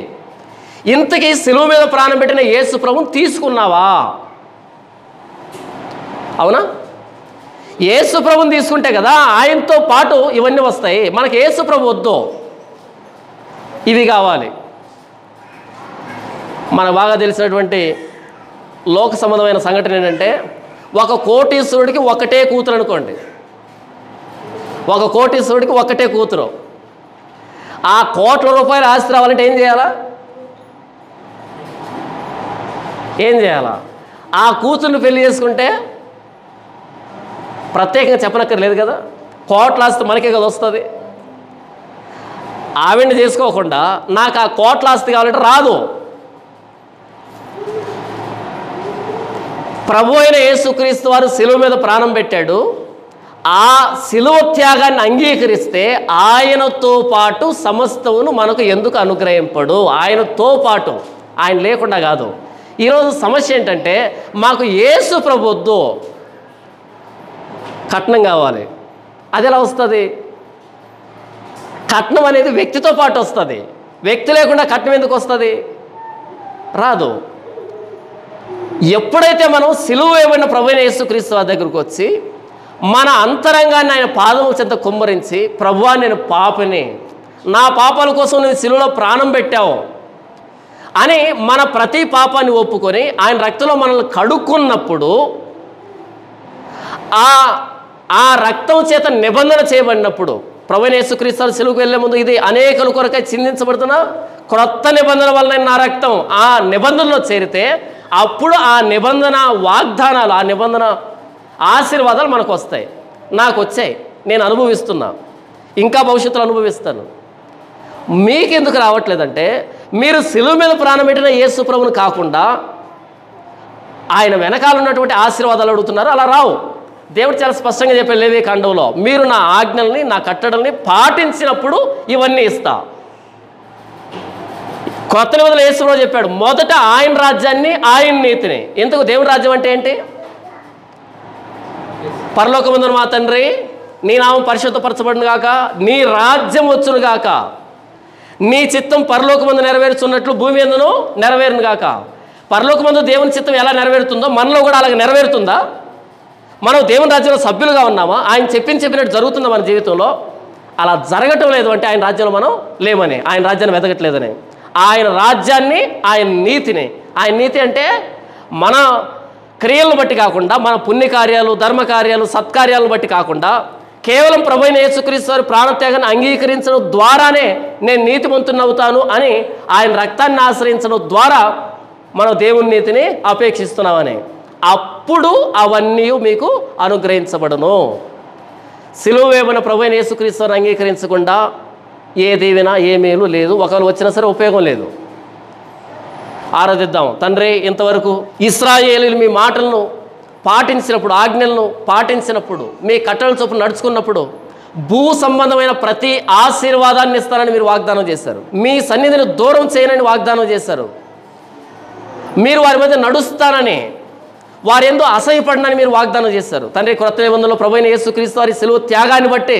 ఇంతకీ సిలువ మీద ప్రాణం పెట్టిన యేసు ప్రభువుని తీసుకున్నావా? అవునా? యేసు ప్రభువుని తీసుకుంటే కదా ఆయనతో పాటు ఇవన్నీ వస్తాయి. మనకి యేసు ప్రభు వద్దు, ఇవి కావాలి. మనకు బాగా తెలిసినటువంటి లోక సంబంధమైన సంఘటన ఏంటంటే, ఒక కోటీశ్వరుడికి ఒకటే కూతురు అనుకోండి. ఒక కోటీశ్వరుడికి ఒకటే కూతురు. ఆ కోట్ల రూపాయలు ఆస్తి రావాలంటే ఏం చేయాలా? ఏం చేయాలా? ఆ కూతుర్ని పెళ్లి చేసుకుంటే ప్రత్యేకంగా చెప్పనక్కర్లేదు కదా, కోట్ల ఆస్తి మనకే కదా వస్తుంది. ఆవిడ్ని చేసుకోకుండా నాకు ఆ కోట్ల ఆస్తి కావాలంటే రాదు. ప్రభు అయిన యేసుక్రీస్తు వారు శిలువ మీద ప్రాణం పెట్టాడు. ఆ శిలువ త్యాగాన్ని అంగీకరిస్తే ఆయనతో పాటు సమస్తమును మనకు ఎందుకు అనుగ్రహింపడు? ఆయనతో పాటు, ఆయన లేకుండా కాదు. ఈరోజు సమస్య ఏంటంటే, మాకు యేసు ప్రభు వద్దు, కట్నం కావాలి. అది ఎలా వస్తుంది? కట్నం అనేది వ్యక్తితో పాటు వస్తుంది. వ్యక్తి లేకుండా కట్నం ఎందుకు వస్తుంది? రాదు. ఎప్పుడైతే మనం సిలువ వేయబడిన ప్రభువైన యేసుక్రీస్తు వారి దగ్గరకు వచ్చి మన అంతరంగాన్ని ఆయన పాదముల చెంత కుమ్మరించి, ప్రభువా నేను పాపిని, నా పాపాల కోసం నువ్వు సిలువలో ప్రాణం పెట్టావు అని మన ప్రతి పాపాన్ని ఒప్పుకొని ఆయన రక్తంలో మనల్ని కడుక్కున్నప్పుడు, ఆ రక్తం చేత నిబంధన చేయబడినప్పుడు, ప్రభువైన యేసుక్రీస్తు వారు సిలువకు వెళ్ళే ముందు ఇది అనేకుల కొరకై చిందించబడుతున్న క్రొత్త నిబంధన వలన నా రక్తం, ఆ నిబంధనలో చేరితే అప్పుడు ఆ నిబంధన వాగ్దానాలు, ఆ నిబంధన ఆశీర్వాదాలు మనకు వస్తాయి. నాకు వచ్చాయి, నేను అనుభవిస్తున్నా, ఇంకా భవిష్యత్తులో అనుభవిస్తాను. మీకెందుకు రావట్లేదంటే, మీరు సిలువ మీద ప్రాణం పెట్టిన యేసు ప్రభువుని కాకుండా ఆయన వెనకాల ఉన్నటువంటి ఆశీర్వాదాలు అడుగుతున్నారు. అలా రావు. దేవుడు చాలా స్పష్టంగా చెప్పాడు లేవీ కాండంలో, మీరు నా ఆజ్ఞల్ని, నా కట్టడల్ని పాటించినప్పుడు ఇవన్నీ ఇస్తా. కొత్త నిబంధనలో యేసు ప్రభు చెప్పాడు, మొదట ఆయన రాజ్యాన్ని, ఆయన నీతిని. ఎందుకు? దేవుని రాజ్యం అంటే ఏంటి? పరలోకమందున మా తండ్రి నీ నామం పరిశుద్ధపరచబడును గాక, నీ రాజ్యం వచ్చును గాక, నీ చిత్తం పరలోకమందు నెరవేరుచున్నట్లు భూమి ఎందును నెరవేరును గాక. పరలోకమందు దేవుని చిత్తం ఎలా నెరవేరుతుందో మనలో కూడా అలాగే నెరవేరుతుందా? మనం దేవుని రాజ్యంలో సభ్యులుగా ఉన్నామా? ఆయన చెప్పినట్టు జరుగుతుందా మన జీవితంలో? అలా జరగటం లేదు అంటే ఆయన రాజ్యంలో మనం లేమని, ఆయన రాజ్యాన్ని వెతకట్లేదని. ఆయన రాజ్యాన్ని, ఆయన నీతిని. ఆయన నీతి అంటే మన క్రియలను బట్టి కాకుండా, మన పుణ్యకార్యాలు, ధర్మకార్యాలు, సత్కార్యాలను బట్టి కాకుండా కేవలం ప్రభువైన యేసుక్రీస్తు వారి ప్రాణత్యాగాన్ని అంగీకరించడం ద్వారానే నేను నీతిమంతునవుతాను అని ఆయన రక్తాన్ని ఆశ్రయించడం ద్వారా మనం దేవుని నీతిని అపేక్షిస్తున్నామని, అప్పుడు అవన్నీ మీకు అనుగ్రహించబడును. సిలువ వేయబడిన ప్రభువైన యేసుక్రీస్తు వారిని అంగీకరించకుండా ఏ దీవెన ఏ మేలు లేదు, ఒకవేళ వచ్చినా సరే ఉపయోగం లేదు. ఆరాధిద్దాం. తండ్రి, ఇంతవరకు ఇశ్రాయేలీయులు మీ మాటలను పాటించినప్పుడు, ఆజ్ఞలను పాటించినప్పుడు, మీ కట్టడల చొప్పున నడుచుకున్నప్పుడు భూ సంబంధమైన ప్రతి ఆశీర్వాదాన్ని ఇస్తారని మీరు వాగ్దానం చేశారు. మీ సన్నిధిని దూరం చేయనని వాగ్దానం చేశారు. మీరు వారి మధ్య నడుస్తానని, వారి యందు అసహ్యపడనని మీరు వాగ్దానం చేశారు. తండ్రి, క్రొత్త నిబంధనలో ప్రభువైన యేసుక్రీస్తు వారి సిలువ త్యాగాన్ని బట్టి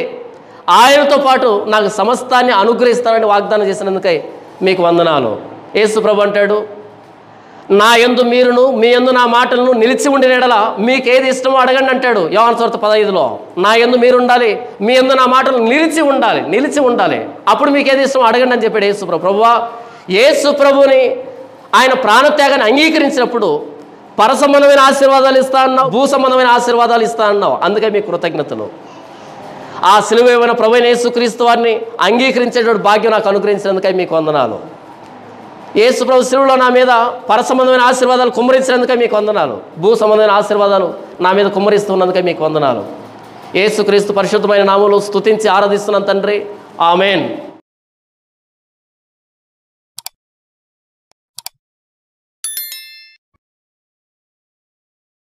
ఆయనతో పాటు నాకు సమస్తాన్ని అనుగ్రహిస్తానని వాగ్దానం చేసినందుకై మీకు వందనాలు. యేసు ప్రభు అంటాడు, నా యందు మీరును మీ యందు నా మాటలను నిలిచి ఉండిన యెడల మీకేది ఇష్టమో అడగండి అంటాడు యోహాను సువార్త 15లో. నా యందు మీరు ఉండాలి, మీ యందు నా మాటలు నిలిచి ఉండాలి, అప్పుడు మీకేది ఇష్టమో అడగండి అని చెప్పాడు యేసు ప్రభు. ప్రభువా, యేసు ప్రభుని ఆయన ప్రాణత్యాగాన్ని అంగీకరించినప్పుడు పరసంబంధమైన ఆశీర్వాదాలు ఇస్తా అన్నావు, భూ సంబంధమైన ఆశీర్వాదాలు ఇస్తా అన్నావు. అందుకే మీకు కృతజ్ఞతలు. ఆ సిలువ వేయబడిన ప్రభువైన యేసుక్రీస్తు వారిని అంగీకరించేటువంటి భాగ్యం నాకు అనుగ్రహించినందుకై మీకు వందనాలు. యేసు ప్రభు సిలువలో నా మీద పరసంబంధమైన ఆశీర్వాదాలు కుమ్మరించినందుకై మీకు వందనాలు. భూ సంబంధమైన ఆశీర్వాదాలు నా మీద కుమ్మరిస్తున్నందుకై మీకు వందనాలు. యేసుక్రీస్తు పరిశుద్ధమైన నామములో స్తుతించి ఆరాధిస్తున్నాను తండ్రి. ఆమేన్.